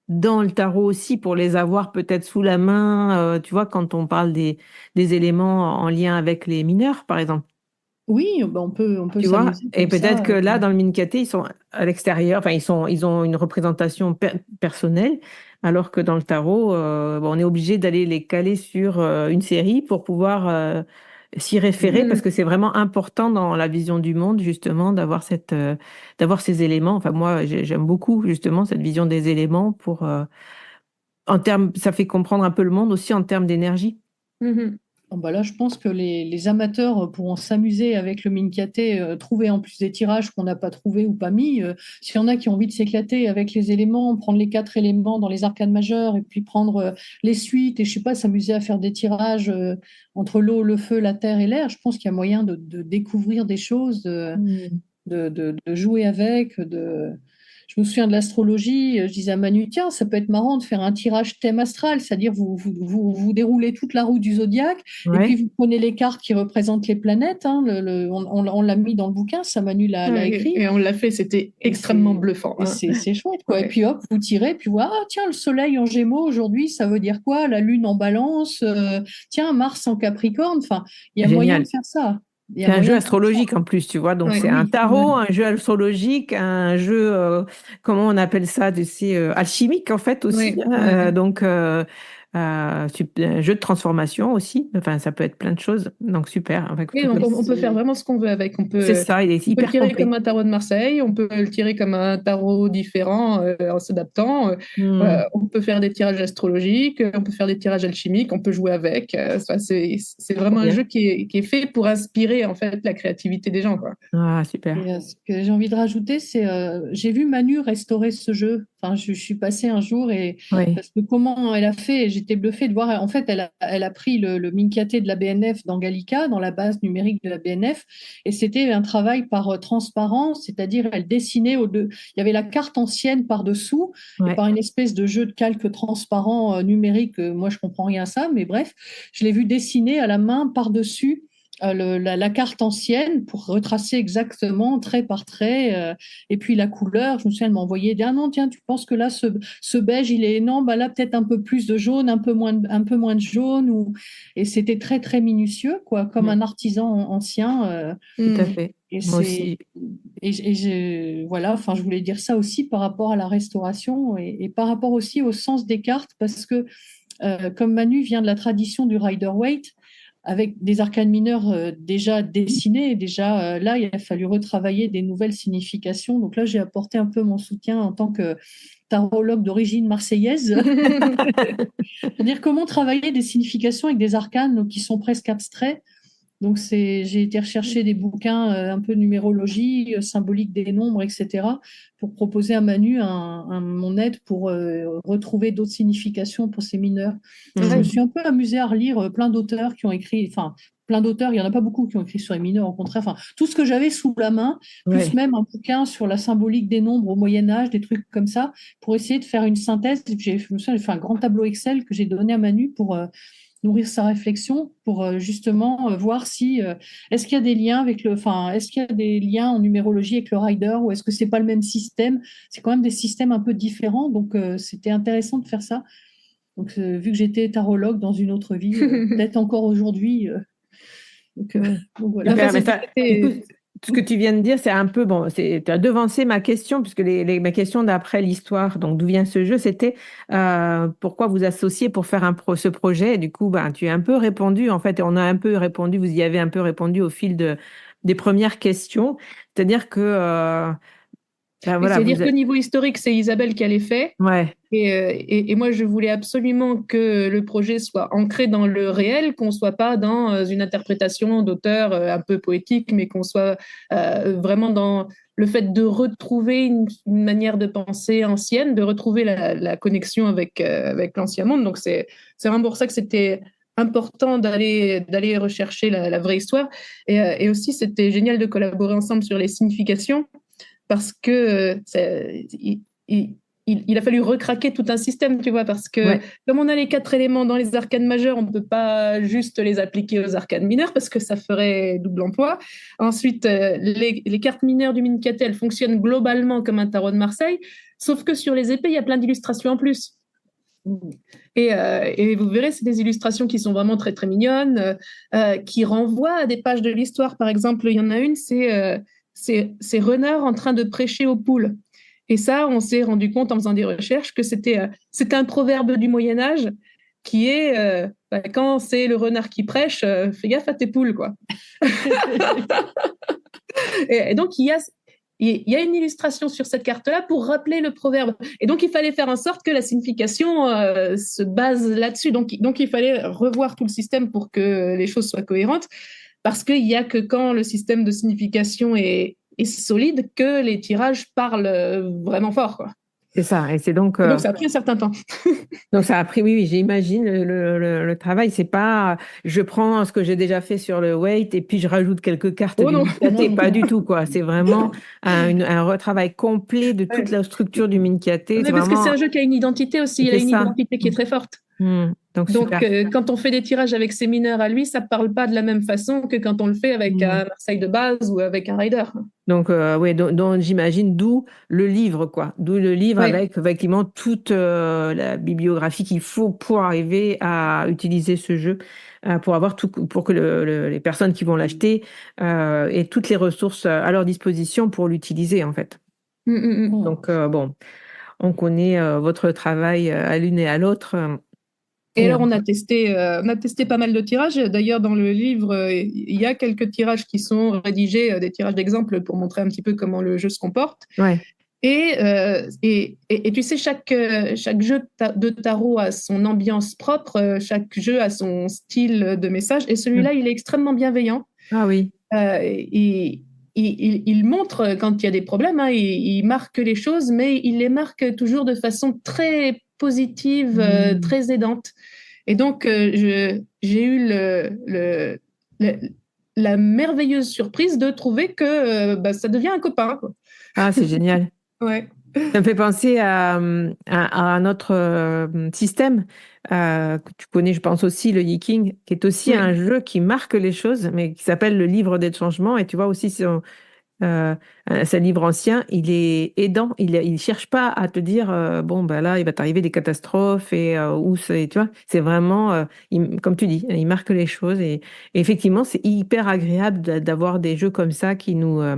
dans le tarot aussi pour les avoir peut-être sous la main, tu vois, quand on parle des éléments en lien avec les mineurs, par exemple. Oui, ben, on peut Tu vois, s'amuser et comme peut-être ça. que là, dans le Minkaté, ils sont à l'extérieur, enfin, ils ont une représentation personnelle, alors que dans le tarot, bon, on est obligé d'aller les caler sur une série pour pouvoir s'y référer, parce que c'est vraiment important dans la vision du monde, justement, d'avoir d'avoir ces éléments. Enfin, moi, j'aime beaucoup, justement, cette vision des éléments pour, en termes, ça fait comprendre un peu le monde aussi en termes d'énergie. Mhm. Oh, bah là, je pense que les amateurs pourront s'amuser avec le Minkaté, trouver en plus des tirages qu'on n'a pas trouvés ou pas mis. S'il y en a qui ont envie de s'éclater avec les éléments, prendre les 4 éléments dans les arcanes majeures et puis prendre les suites et je sais pas, s'amuser à faire des tirages entre l'eau, le feu, la terre et l'air, je pense qu'il y a moyen de découvrir des choses, Mm. de jouer avec. Je me souviens de l'astrologie, je disais à Manu, tiens, ça peut être marrant de faire un tirage thème astral, c'est-à-dire vous déroulez toute la roue du zodiaque et puis Ouais, vous prenez les cartes qui représentent les planètes. Hein, on l'a mis dans le bouquin, ça Manu l'a Ouais, écrit. et on l'a fait, c'était Et extrêmement bluffant, hein. c'est chouette, quoi. Et Ouais. puis hop, vous tirez, puis voilà, ah, tiens, le soleil en Gémeaux aujourd'hui, ça veut dire quoi? La lune en Balance, tiens, Mars en Capricorne. Enfin, il y a moyen de génial. faire ça. Il y a C'est un jeu moyen de faire ça. astrologique en plus, tu vois. Donc, Ouais. c'est un Oui, tarot, un jeu astrologique, un jeu, comment on appelle ça, c'est alchimique en fait aussi, Ouais. hein. Ouais. Donc, un jeu de transformation aussi. Enfin, ça peut être plein de choses. Donc, super. Enfin, Et écoute, on peut faire vraiment ce qu'on veut avec. c'est ça, il est On peut le hyper tirer comme complet. un tarot de Marseille, on peut le tirer comme un tarot différent en s'adaptant. Hmm, On peut faire des tirages astrologiques, on peut faire des tirages alchimiques, on peut jouer avec. C'est trop vraiment un bien. jeu qui est fait pour inspirer en fait la créativité des gens, quoi. Ah, super. Et ce que j'ai envie de rajouter, c'est j'ai vu Manu restaurer ce jeu. Enfin, je suis passée un jour et Oui, parce que comment elle a fait, j'étais bluffée de voir. En fait, elle a pris le Minkaté de la BNF dans Gallica, dans la base numérique de la BNF, et c'était un travail par transparence, c'est-à-dire elle dessinait au deux. Il y avait la carte ancienne par dessous et ouais. par une espèce de jeu de calque transparent numérique. Moi, je comprends rien à ça, mais bref, je l'ai vu dessiner à la main par dessus la carte ancienne pour retracer exactement trait par trait. Et puis la couleur, je me souviens, elle m'a envoyé, ah non, tiens, tu penses que là, ce beige, il est non, bah là, peut-être un peu plus de jaune, un peu moins de jaune. Et c'était très, très minutieux, quoi, comme Hmm, un artisan ancien. tout à Hmm. fait. Et Moi c'est. aussi. Voilà, enfin, je voulais dire ça aussi par rapport à la restauration et par rapport aussi au sens des cartes, parce que comme Manu vient de la tradition du Rider-Waite, avec des arcanes mineurs déjà dessinés, déjà là, il a fallu retravailler des nouvelles significations. Donc là, j'ai apporté un peu mon soutien en tant que tarologue d'origine marseillaise. C'est-à-dire comment travailler des significations avec des arcanes qui sont presque abstraits. Donc j'ai été rechercher des bouquins un peu de numérologie, symbolique des nombres, etc., pour proposer à Manu mon aide pour retrouver d'autres significations pour ces mineurs. Et je me Hmm, suis un peu amusée à relire plein d'auteurs qui ont écrit, enfin plein d'auteurs, il n'y en a pas beaucoup qui ont écrit sur les mineurs, au contraire, enfin tout ce que j'avais sous la main, plus ouais. même un bouquin sur la symbolique des nombres au Moyen Âge, des trucs comme ça, pour essayer de faire une synthèse. Et puis je me souviens, j'ai fait un grand tableau Excel que j'ai donné à Manu pour nourrir sa réflexion pour justement voir si est-ce qu'il y a des liens avec enfin est-ce qu'il y a des liens en numérologie avec le rider ou est-ce que c'est pas le même système? C'est quand même des systèmes un peu différents, donc c'était intéressant de faire ça. Donc vu que j'étais tarologue dans une autre vie, peut-être encore aujourd'hui. Donc, Ouais. donc voilà. Enfin, Super, mais ça, du coup, ce que tu viens de dire, c'est un peu, bon, tu as devancé ma question, puisque ma question d'après l'histoire, donc d'où vient ce jeu, c'était pourquoi vous associez pour faire ce projet. Et du coup, ben, tu as un peu répondu, en fait, et on a un peu répondu, vous y avez un peu répondu au fil des premières questions. C'est-à-dire que Ben Et voilà, c'est-à-dire qu'au niveau historique, c'est Isabelle qui a les faits. ouais, Et moi, je voulais absolument que le projet soit ancré dans le réel, qu'on ne soit pas dans une interprétation d'auteur un peu poétique, mais qu'on soit vraiment dans le fait de retrouver une manière de penser ancienne, de retrouver la connexion avec l'ancien monde. Donc, c'est vraiment pour ça que c'était important d'aller rechercher la vraie histoire. Et aussi, c'était génial de collaborer ensemble sur les significations parce que il, il a fallu recraquer tout un système, tu vois, parce que ouais. comme on a les 4 éléments dans les arcanes majeures, on ne peut pas juste les appliquer aux arcanes mineures parce que ça ferait double emploi. Ensuite, les cartes mineures du Minkate, elles fonctionnent globalement comme un tarot de Marseille, sauf que sur les épées, il y a plein d'illustrations en plus. Et vous verrez, c'est des illustrations qui sont vraiment très très mignonnes, qui renvoient à des pages de l'histoire. Par exemple, il y en a une, c'est Renard en train de prêcher aux poules. Et ça, on s'est rendu compte en faisant des recherches que c'était un proverbe du Moyen Âge qui est quand c'est le renard qui prêche, fais gaffe à tes poules, quoi. Et donc, il y a une illustration sur cette carte-là pour rappeler le proverbe. Et donc, il fallait faire en sorte que la signification se base là-dessus. Donc, il fallait revoir tout le système pour que les choses soient cohérentes, parce qu'il n'y a que quand le système de signification est solide que les tirages parlent vraiment fort, quoi. C'est ça. Et c'est donc, Et donc, ça a pris un certain temps. donc ça a pris, oui, oui, j'imagine le travail. C'est pas, je prends ce que j'ai déjà fait sur le weight et puis je rajoute quelques cartes Oh du non. Minkate. Pas du tout, quoi. C'est vraiment un retravail complet de toute Ouais. la structure du Minkate. C'est Mais parce que c'est vraiment, un jeu qui a une identité aussi, il a c'est une ça. identité qui est très forte. Donc, Donc, super. quand on fait des tirages avec ses mineurs à lui, ça ne parle pas de la même façon que quand on le fait avec Mm. un Marseille de base ou avec un Rider. Donc, ouais, donc, j'imagine d'où le livre, quoi. D'où le livre Oui. avec effectivement toute la bibliographie qu'il faut pour arriver à utiliser ce jeu, pour avoir tout, pour que les personnes qui vont l'acheter aient toutes les ressources à leur disposition pour l'utiliser, en fait. Donc, bon, on connaît votre travail à l'une et à l'autre. Et Et, alors, on a testé pas mal de tirages. D'ailleurs, dans le livre, il y a quelques tirages qui sont rédigés, des tirages d'exemples pour montrer un petit peu comment le jeu se comporte. ouais. Et tu sais, chaque jeu de tarot a son ambiance propre, chaque jeu a son style de message, et celui-là, il est extrêmement bienveillant. Ah oui. Il montre quand il y a des problèmes, hein, il marque les choses, mais il les marque toujours de façon très positive, très aidante. Et donc, j'ai eu le- la merveilleuse surprise de trouver que ça devient un copain, quoi. Ah, c'est génial. Ouais. Ça me fait penser à un autre système que tu connais, je pense aussi, le Yiking, qui est aussi un Oui. jeu qui marque les choses, mais qui s'appelle le livre des changements. Et tu vois aussi, euh, c'est un livre ancien, il est aidant, il cherche pas à te dire, bon, ben là, il va t'arriver des catastrophes, et où c'est, tu vois, c'est vraiment, comme tu dis, il marque les choses. Et effectivement, c'est hyper agréable d'avoir des jeux comme ça Qui te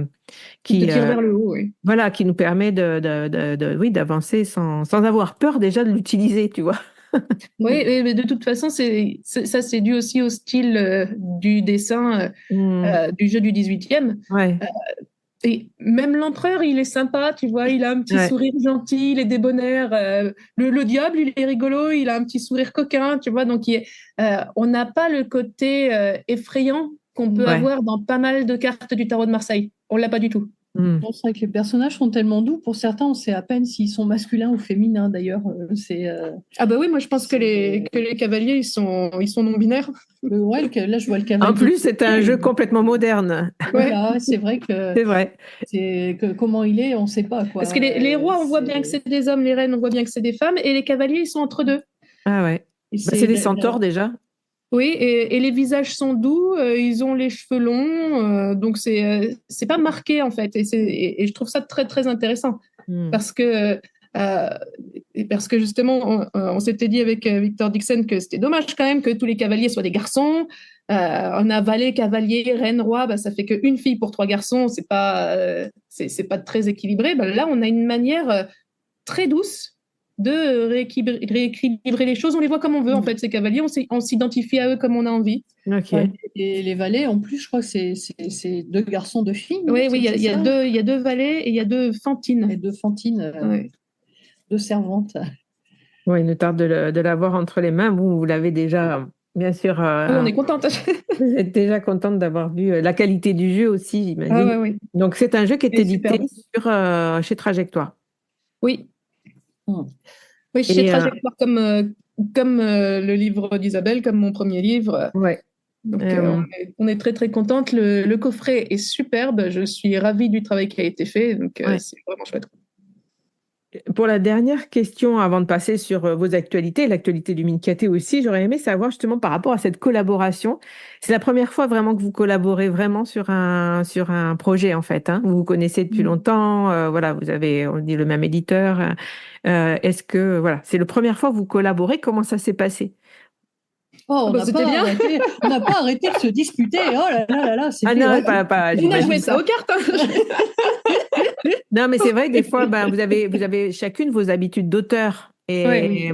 qui, tire vers le haut, oui. voilà, qui nous permet oui, d'avancer sans avoir peur déjà de l'utiliser, tu vois. Oui, mais de toute façon, ça, c'est dû aussi au style du dessin Hmm, du jeu du 18e. ouais, Et même l'empereur, il est sympa, tu vois, il a un petit ouais. sourire gentil, il est débonnaire. Le diable, il est rigolo, il a un petit sourire coquin, tu vois. Donc, on n'a pas le côté effrayant qu'on peut Ouais. avoir dans pas mal de cartes du tarot de Marseille. On l'a pas du tout. Hmm. Non, c'est vrai que les personnages sont tellement doux. Pour certains, on sait à peine s'ils sont masculins ou féminins, d'ailleurs. Ah bah oui, moi je pense que les cavaliers, ils sont non-binaires. Ouais, là, je vois le En cavalier. plus, c'est un jeu complètement moderne. Ouais. Voilà, c'est vrai que C'est vrai. comment il est, on ne sait pas, quoi. Parce que les rois, on voit bien que c'est des hommes, les reines, on voit bien que c'est des femmes, et les cavaliers, ils sont entre deux. Ah ouais. Et Bah, c'est c'est des centaures déjà. Oui, et les visages sont doux, ils ont les cheveux longs, donc c'est pas marqué en fait, et je trouve ça très très intéressant Hmm. parce que euh, parce que justement on s'était dit avec Victor Dixon que c'était dommage quand même que tous les cavaliers soient des garçons. On a valet, cavalier, reine, roi, bah, ça fait qu'une fille pour 3 garçons, c'est pas très équilibré. Bah, là, on a une manière très douce de rééquilibrer les choses. On les voit comme on veut, en fait, ces cavaliers. On s'identifie à eux comme on a envie. Ok. Ouais, et les valets, en plus, je crois que c'est 2 garçons, 2 filles. Oui, non, il y a, c'est il y a ça deux, il y a 2 valets et il y a 2 fantines. Et 2 fantines, Ouais. 2 servantes. Oui, il nous tarde de l'avoir entre les mains. Vous l'avez déjà, bien sûr, Oui, on est contente. vous êtes déjà contente d'avoir vu la qualité du jeu aussi, Ah j'imagine. ouais, oui. Donc, c'est un jeu qui est Et édité superbe. chez Trajectoire. Oui. Hmm. Oui, chez Et Trajectoire, comme le livre d'Isabelle, comme mon premier livre. ouais. Donc, Euh, on est très, très contente. Le coffret est superbe. Je suis ravie du travail qui a été fait. Donc, ouais. c'est vraiment chouette. Pour la dernière question, avant de passer sur vos actualités, l'actualité du Minkaté aussi, j'aurais aimé savoir justement par rapport à cette collaboration. C'est la première fois vraiment que vous collaborez vraiment sur un projet en fait, hein. Vous vous connaissez depuis longtemps, voilà, vous avez, on dit, le même éditeur. Est-ce que, voilà, c'est la première fois que vous collaborez? Comment ça s'est passé? Oh, Ah bah, c'était bien. on n'a pas arrêté de se disputer. Oh là là là là, Ah c'était non, horrible. pas, On a j'imagine joué ça pas. aux cartes. Non, mais c'est vrai que des fois, ben, vous avez chacune vos habitudes d'auteur. Ouais.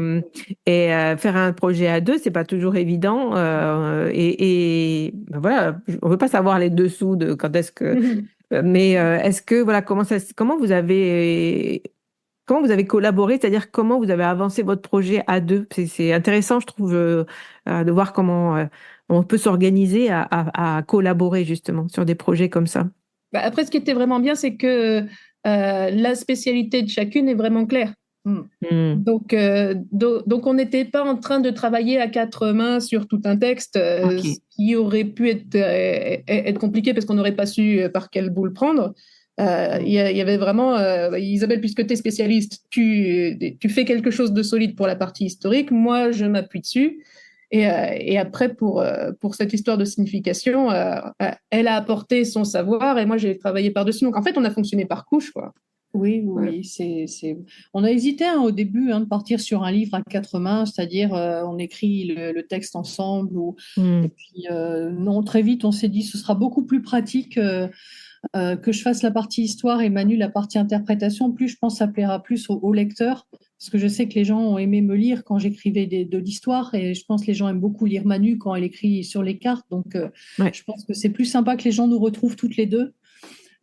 Faire un projet à deux, c'est pas toujours évident. Ben voilà, on veut pas savoir les dessous de quand est-ce que. Mais est-ce que voilà, comment vous avez collaboré, c'est-à-dire comment vous avez avancé votre projet à deux? C'est intéressant, je trouve, de voir comment on peut s'organiser à collaborer justement sur des projets comme ça. Bah, après, ce qui était vraiment bien, c'est que la spécialité de chacune est vraiment claire. Hmm. Donc, on n'était pas en train de travailler à 4 mains sur tout un texte, ce Ok. qui aurait pu être compliqué parce qu'on n'aurait pas su par quel bout le prendre. Il y avait vraiment, Isabelle, puisque tu es spécialiste, tu fais quelque chose de solide pour la partie historique. Moi, je m'appuie dessus. Et après, pour cette histoire de signification, elle a apporté son savoir et moi, j'ai travaillé par-dessus. Donc, en fait, on a fonctionné par couche, quoi. Oui, Ouais. oui, On a hésité au début de partir sur un livre à 4 mains, c'est-à-dire on écrit le texte ensemble. Hmm. Et puis, non, très vite, on s'est dit ce sera beaucoup plus pratique que je fasse la partie histoire et Manu la partie interprétation. Plus, je pense que ça plaira plus aux lecteurs, parce que je sais que les gens ont aimé me lire quand j'écrivais de l'histoire, et je pense que les gens aiment beaucoup lire Manu quand elle écrit sur les cartes. Donc, Ouais. je pense que c'est plus sympa que les gens nous retrouvent toutes les deux.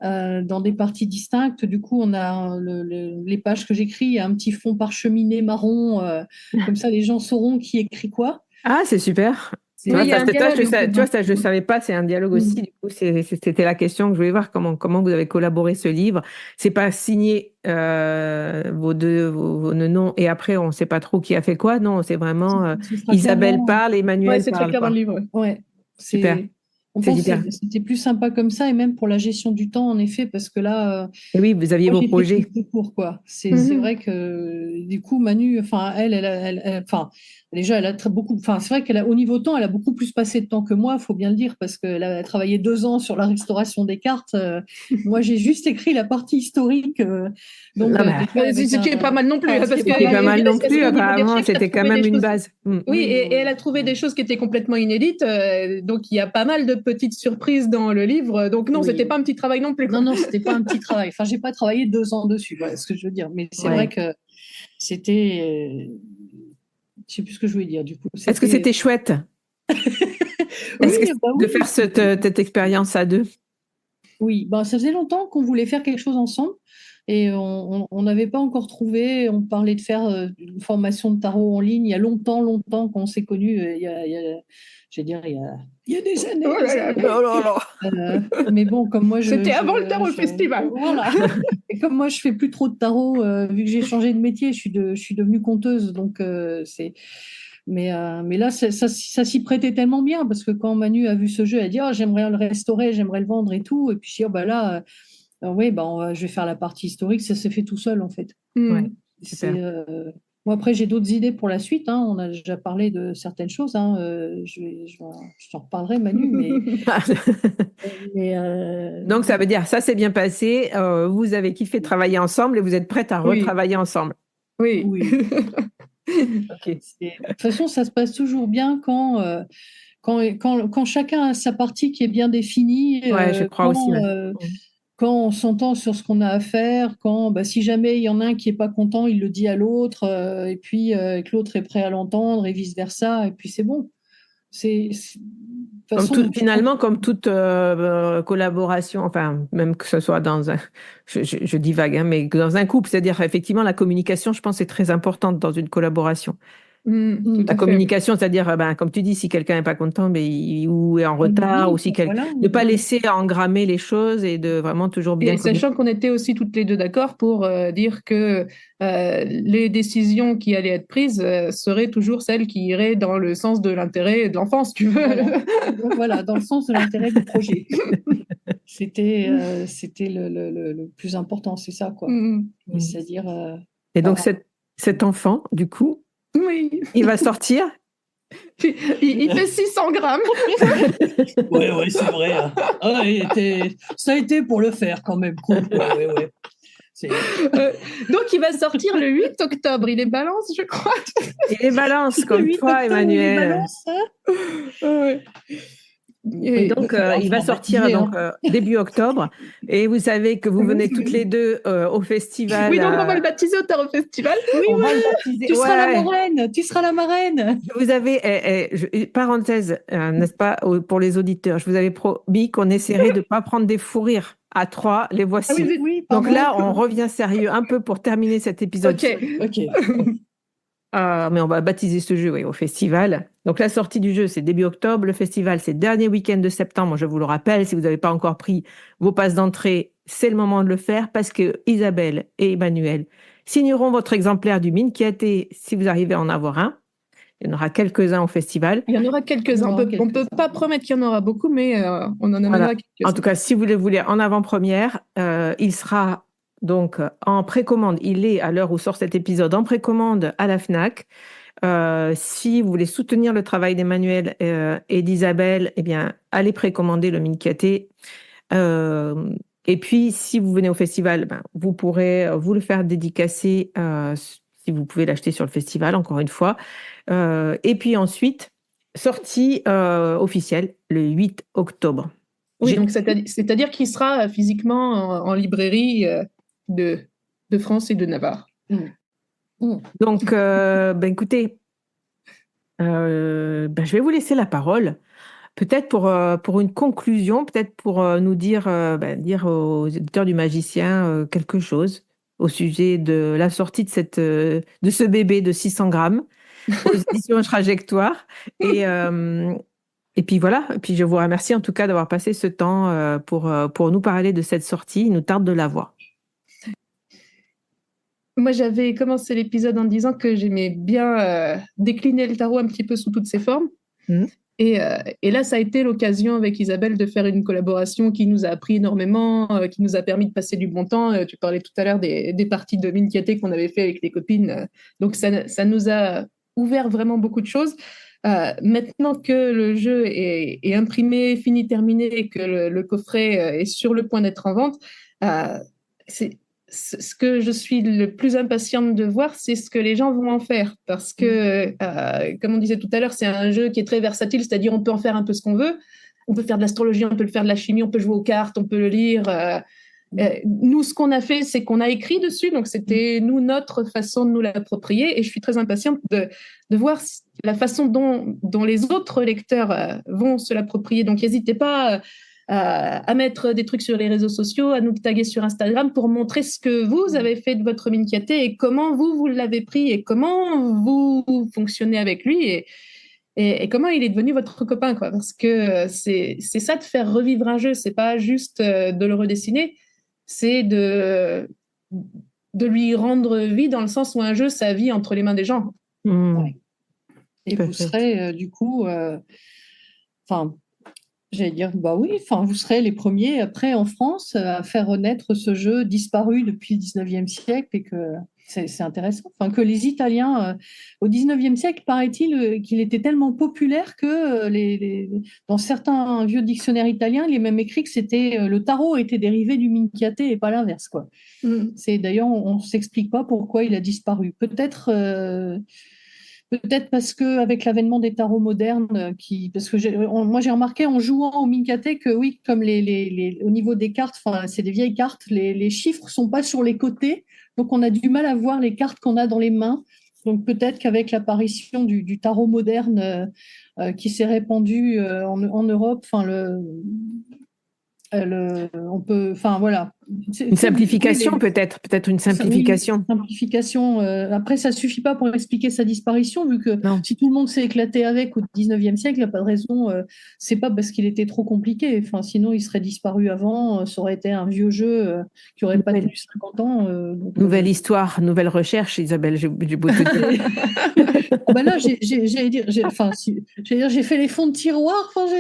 Dans des parties distinctes. Du coup, on a les pages que j'écris, il y a un petit fond parcheminé marron, comme ça les gens sauront qui écrit quoi. Ah, c'est super. Tu Oui, vois, il y a un dialogue. tu vois, ça, je ne savais pas, c'est un dialogue aussi. Du coup, c'était la question que je voulais voir, comment vous avez collaboré ce livre. C'est pas signé vos noms et après, on ne sait pas trop qui a fait quoi. Non, c'est vraiment Ce sera Isabelle clairement. parle, Ouais, Emmanuel c'est très parle, clair dans le quoi. livre. Ouais, Super, on c'est pensait super. que c'était plus sympa comme ça, et même pour la gestion du temps, en effet, parce que là, Et oui, vous aviez moi, vos j'ai fait plus projets. de cours, quoi. C'est Mhm. vrai que du coup, Manu, enfin, enfin, déjà, elle a beaucoup, enfin, c'est vrai au niveau temps, elle a beaucoup plus passé de temps que moi, faut bien le dire, parce qu'elle a travaillé 2 ans sur la restauration des cartes. Moi, j'ai juste écrit la partie historique, donc Non, bah, déjà avec Ce qui est pas mal non plus, ce qui parce est que pas c'était mal pas non mal plus. non plus. au niveau des Apparemment, recherches, elle a c'était quand trouvé même des une choses. base. Hmm. Oui, Oui, et elle a trouvé des choses qui étaient complètement inédites. Donc, il y a pas mal de petites surprises dans le livre. Donc, non, c'était oui. pas un petit travail non plus, quoi. Non, non, c'était pas un petit travail. Enfin, j'ai pas travaillé 2 ans dessus, voilà ce que je veux dire. Mais c'est vrai Ouais. que c'était. Je sais plus ce que je voulais dire, du coup. Est-ce que c'était chouette? Oui, Est-ce que bah de oui, faire cette expérience à deux? oui. Bah, ça faisait longtemps qu'on voulait faire quelque chose ensemble et on n'avait pas encore trouvé. On parlait de faire une formation de tarot en ligne il y a longtemps, longtemps qu'on s'est connus. Je vais dire, il y a des années. Oh Des là là. années. Oh là là. Mais bon, comme moi, C'était avant le tarot festival. voilà. Et comme moi, je fais plus trop de tarot, vu que j'ai changé de métier, je suis devenue conteuse. Donc, mais là, ça s'y prêtait tellement bien parce que quand Manu a vu ce jeu, elle a dit, oh, j'aimerais le restaurer, j'aimerais le vendre et tout. Et puis, je dis, oh, bah là, oui, bah, je vais faire la partie historique. Ça s'est fait tout seul, en fait. Ouais, Mm. super. Moi, après, j'ai d'autres idées pour la suite, hein. On a déjà parlé de certaines choses, hein. Je t'en reparlerai, Manu, mais Donc, ça veut dire, ça s'est bien passé, vous avez kiffé travailler ensemble et vous êtes prête à Oui, retravailler ensemble. oui. oui. Ok. De toute façon, ça se passe toujours bien quand chacun a sa partie qui est bien définie, Ouais, je crois aussi, ouais. quand on s'entend sur ce qu'on a à faire, quand si jamais il y en a un qui est pas content, il le dit à l'autre, et puis que l'autre est prêt à l'entendre, et vice-versa, et puis c'est bon. De toute façon, Finalement, comme toute collaboration, enfin, même que ce soit dans un, je divague, hein, mais que dans un couple, c'est-à-dire effectivement la communication, je pense, est très importante dans une collaboration. Tout La à fait. communication, c'est-à-dire, comme tu dis, si quelqu'un n'est pas content, ou est en retard, ou si voilà. ne pas laisser engrammer les choses et de vraiment toujours bien Et sachant qu'on était aussi toutes les deux d'accord pour dire que les décisions qui allaient être prises seraient toujours celles qui iraient dans le sens de l'intérêt de l'enfant, si tu veux. Voilà, dans le sens de l'intérêt du projet. C'était le plus important, c'est ça, quoi. C'est-à-dire. Et donc, cet enfant, du coup, oui. il va sortir. Il fait 600 grammes. Oui, c'est vrai. Hein. Ah, ça a été pour le faire quand même. Cool. Ouais. Donc, il va sortir le 8 octobre. Il est balance, je crois. Il est balance, comme toi, Emmanuel. Il est balance, hein. Ouais. Et donc, il va sortir début octobre. Et vous savez que vous venez toutes les deux au festival. Oui, donc on va le baptiser au Tarot Festival. Oui, on va le baptiser. Tu seras la marraine. Tu seras la marraine. Vous avez, parenthèse, n'est-ce pas, pour les auditeurs, je vous avais promis qu'on essaierait de ne pas prendre des fous rires. À 3, les voici. Ah oui, donc là, on revient sérieux un peu pour terminer cet épisode. Ok. Mais on va baptiser ce jeu au festival. Donc la sortie du jeu, c'est début octobre. Le festival, c'est dernier week-end de septembre. Je vous le rappelle, si vous n'avez pas encore pris vos passes d'entrée, c'est le moment de le faire parce que Isabelle et Emmanuel signeront votre exemplaire du Minchiaté si vous arrivez à en avoir un. Il y en aura quelques-uns au festival. Il y en aura quelques-uns. On ne peut pas promettre qu'il y en aura beaucoup, mais on en amènera quelques-uns. En tout cas, si vous le voulez en avant-première, il sera donc en précommande. Il est, à l'heure où sort cet épisode, en précommande à la FNAC. Si vous voulez soutenir le travail d'Emmanuel et d'Isabelle, eh bien, allez précommander le Minchiaté. Et puis, si vous venez au festival, vous pourrez vous le faire dédicacer si vous pouvez l'acheter sur le festival, encore une fois. Et puis ensuite, sortie officielle le 8 octobre. Oui, donc c'est-à-dire qu'il sera physiquement en librairie de France et de Navarre. Donc, écoutez, je vais vous laisser la parole. Peut-être pour une conclusion, peut-être pour nous dire aux éditeurs du Magicien quelque chose au sujet de la sortie de ce bébé de 600 grammes aux éditions Trajectoire. Et puis voilà, et puis je vous remercie en tout cas d'avoir passé ce temps pour nous parler de cette sortie. Il nous tarde de la voir. Moi, j'avais commencé l'épisode en disant que j'aimais bien décliner le tarot un petit peu sous toutes ses formes. Et là, ça a été l'occasion avec Isabelle de faire une collaboration qui nous a appris énormément, qui nous a permis de passer du bon temps. Tu parlais tout à l'heure des parties de Minchiaté qu'on avait fait avec les copines. Donc, ça nous a ouvert vraiment beaucoup de choses. Maintenant que le jeu est imprimé, fini, terminé, et que le coffret est sur le point d'être en vente, ce que je suis le plus impatiente de voir, c'est ce que les gens vont en faire. Parce que, comme on disait tout à l'heure, c'est un jeu qui est très versatile, c'est-à-dire on peut en faire un peu ce qu'on veut. On peut faire de l'astrologie, on peut le faire de la chimie, on peut jouer aux cartes, on peut le lire. Nous, ce qu'on a fait, c'est qu'on a écrit dessus. Donc, c'était notre façon de nous l'approprier. Et je suis très impatiente de voir la façon dont les autres lecteurs vont se l'approprier. Donc, n'hésitez pas à mettre des trucs sur les réseaux sociaux, à nous taguer sur Instagram pour montrer ce que vous avez fait de votre Minchiaté et comment vous l'avez pris et comment vous fonctionnez avec lui et comment il est devenu votre copain, quoi. Parce que c'est ça de faire revivre un jeu, c'est pas juste de le redessiner, c'est de lui rendre vie dans le sens où un jeu, ça vit entre les mains des gens. Ouais. Et vous serez du coup, j'allais dire, vous serez les premiers après en France à faire renaître ce jeu disparu depuis le 19e siècle et que c'est intéressant. Enfin, que les Italiens, au 19e siècle, paraît-il qu'il était tellement populaire que dans certains vieux dictionnaires italiens, il est même écrit que le tarot était dérivé du Minchiaté et pas l'inverse, quoi. D'ailleurs, on ne s'explique pas pourquoi il a disparu. Peut-être Peut-être parce que avec l'avènement des tarots modernes, parce que moi j'ai remarqué en jouant au Minkate que oui, comme au niveau des cartes, enfin c'est des vieilles cartes, les chiffres sont pas sur les côtés, donc on a du mal à voir les cartes qu'on a dans les mains. Donc peut-être qu'avec l'apparition du tarot moderne qui s'est répandu en Europe, enfin on peut, enfin voilà. Une simplification peut-être une Oui, simplification. simplification. Après, ça suffit pas pour expliquer sa disparition, vu que Non, si tout le monde s'est éclaté avec au 19e siècle, il n'y a pas de raison. C'est pas parce qu'il était trop compliqué. Enfin, sinon, il serait disparu avant. Ça aurait été un vieux jeu qui aurait pas nouvelle, tenu 50 ans. nouvelle histoire, nouvelle recherche, Isabelle, j'ai beau te dire. Ah bah là, j'allais dire, enfin, j'allais dire, j'ai fait les fonds de tiroir. Enfin,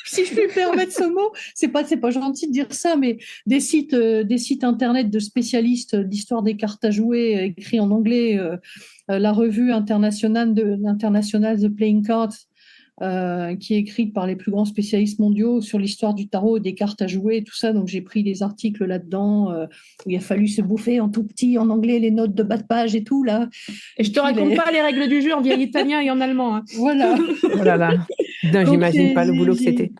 si je puis me permettre ce mot, c'est pas gentil de dire ça, mais des sites internet de spécialistes d'histoire des cartes à jouer, écrits en anglais, la revue internationale The Playing Cards, qui est écrite par les plus grands spécialistes mondiaux sur l'histoire du tarot, des cartes à jouer, et tout ça. Donc j'ai pris des articles là-dedans où il a fallu se bouffer en tout petit en anglais les notes de bas de page et tout là. Et je te raconte pas les règles du jeu en vieil italien et en allemand. Hein. Voilà. Oh là là. Non, Donc, j'imagine pas le boulot que c'était.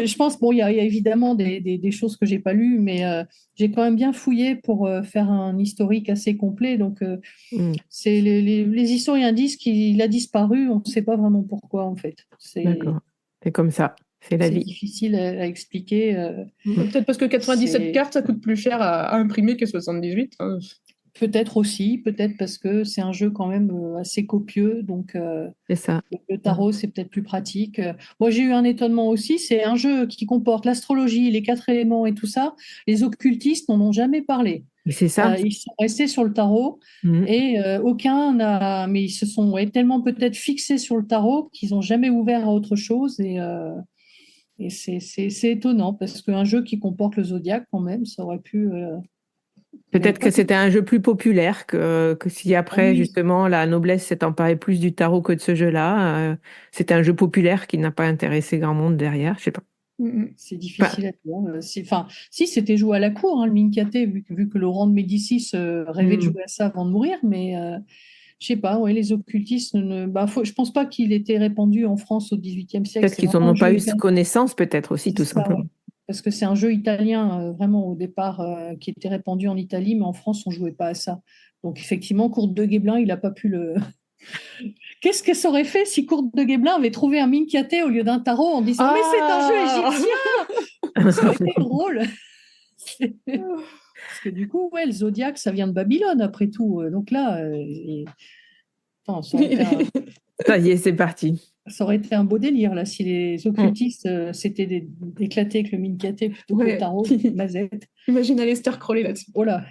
je pense, bon, il y a évidemment des choses que j'ai pas lues, mais j'ai quand même bien fouillé pour faire un historique assez complet. Donc, c'est les historiens disent qu'il a disparu, on ne sait pas vraiment pourquoi en fait. D'accord. C'est comme ça. C'est la C'est vie. difficile à expliquer. Peut-être parce que 97 c'est- cartes, ça coûte plus cher à imprimer que 78. Hein. Peut-être aussi, peut-être parce que c'est un jeu quand même assez copieux, donc C'est ça. le tarot c'est peut-être plus pratique. Moi j'ai eu un étonnement aussi, c'est un jeu qui comporte l'astrologie, les 4 éléments et tout ça. Les occultistes n'en ont jamais parlé. Et c'est ça. Ils sont restés sur le tarot Mhm. et aucun n'a, mais ils se sont tellement peut-être fixés sur le tarot qu'ils n'ont jamais ouvert à autre chose et c'est étonnant parce qu'un jeu qui comporte le zodiaque quand même, ça aurait pu. Mais Peut-être pas que du c'était un jeu plus populaire, que si Ah après, oui, justement, la noblesse s'est emparée plus du tarot que de ce jeu-là. C'était un jeu populaire qui n'a pas intéressé grand monde derrière. Je sais pas. c'est Enfin, difficile à dire. Enfin, si c'était joué à la cour, hein, le Minkate, vu que Laurent de Médicis rêvait de jouer à ça avant de mourir, mais je sais pas, ouais, les occultistes, je pense pas qu'il était répandu en France au XVIIIe siècle. peut-être C'est qu'ils n'en vraiment un ont pas jeu eu italien. connaissance, peut-être aussi, C'est tout ça, ouais. simplement. Parce que c'est un jeu italien, vraiment au départ, qui était répandu en Italie, mais en France, on jouait pas à ça. Donc effectivement, Courte de Guesblin, il n'a pas pu le. Qu'est-ce que ça aurait fait si Courte de Guesblin avait trouvé un Minkate au lieu d'un tarot en disant mais c'est un jeu égyptien! Ça aurait été drôle. Parce que du coup, ouais, le zodiaque, ça vient de Babylone après tout. Donc là, enfin, Ça y est, c'est parti. ça aurait été un beau délire là si les Mm. occultistes s'étaient éclatés avec le Minkate plutôt que le Ouais. tarot, Mazette. Imagine Aleister Crowley là-dessus. Voilà.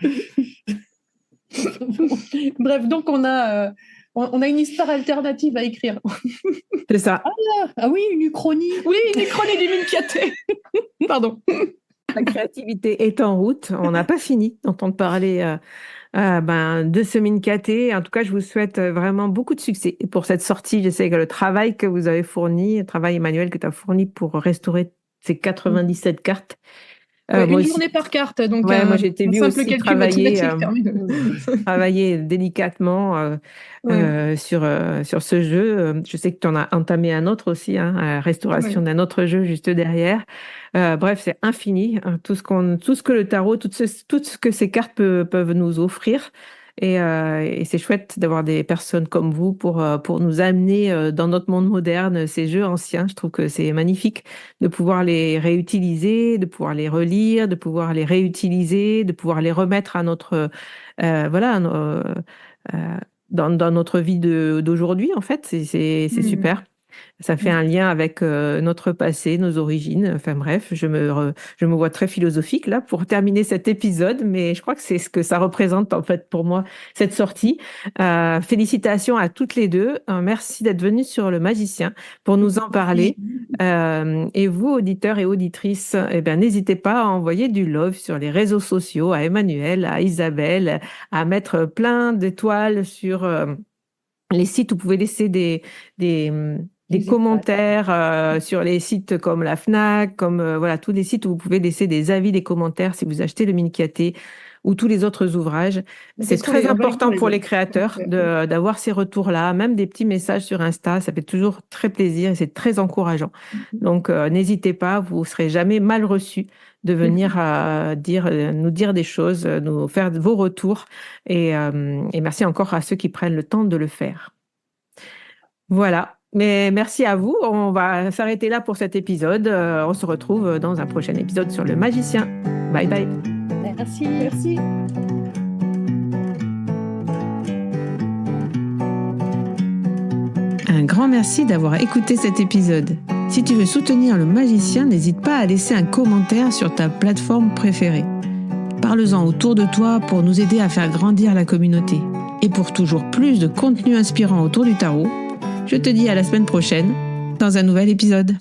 Bref, donc on a une histoire alternative à écrire. C'est ça. Ah oui, une uchronie. Oui, une chronique du Minkate. Pardon. La créativité est en route. On n'a pas fini d'entendre parler de ce Minkate. En tout cas, je vous souhaite vraiment beaucoup de succès pour cette sortie. Je sais que le travail que vous avez fourni, le travail Emmanuel que tu as fourni pour restaurer ces 97 cartes. Ouais, Moi une aussi, journée par carte, donc ouais, moi j'ai été un vue simple aussi calcul mathématique permet de. travailler délicatement Ouais. sur ce jeu. Je sais que tu en as entamé un autre aussi, hein, la restauration Ouais. d'un autre jeu juste derrière. Bref, c'est infini, hein, tout ce que le tarot, tout ce que ces cartes peuvent nous offrir. Et c'est chouette d'avoir des personnes comme vous pour nous amener dans notre monde moderne ces jeux anciens. Je trouve que c'est magnifique de pouvoir les réutiliser, de pouvoir les relire, de pouvoir les réutiliser, de pouvoir les remettre à notre voilà dans notre vie d'aujourd'hui en fait. C'est Mm. super. Ça fait un lien avec notre passé, nos origines. Enfin bref, je me vois très philosophique là pour terminer cet épisode, mais je crois que c'est ce que ça représente en fait pour moi, cette sortie. Félicitations à toutes les deux. Merci d'être venues sur Le Magicien pour nous en parler. Et vous, auditeurs et auditrices, eh ben, n'hésitez pas à envoyer du love sur les réseaux sociaux, à Emmanuel, à Isabelle, à mettre plein d'étoiles sur les sites où vous pouvez laisser des, des Les étoiles. commentaires sur les sites comme la Fnac, comme voilà tous les sites où vous pouvez laisser des avis, des commentaires si vous achetez le Minikate. ou tous les autres ouvrages. C'est Parce qu'on très les envoie important tous pour les deux. créateurs Ok. d'avoir ces retours-là, même des petits messages sur Insta, ça fait toujours très plaisir et c'est très encourageant. Donc, n'hésitez pas, vous ne serez jamais mal reçus de venir nous dire des choses, nous faire vos retours. Et merci encore à ceux qui prennent le temps de le faire. Voilà. Mais merci à vous. On va s'arrêter là pour cet épisode. On se retrouve dans un prochain épisode sur le magicien. Bye bye. Merci. Merci. Un grand merci d'avoir écouté cet épisode. Si tu veux soutenir le magicien, n'hésite pas à laisser un commentaire sur ta plateforme préférée. Parle-en autour de toi pour nous aider à faire grandir la communauté. Et pour toujours plus de contenu inspirant autour du tarot, je te dis à la semaine prochaine dans un nouvel épisode.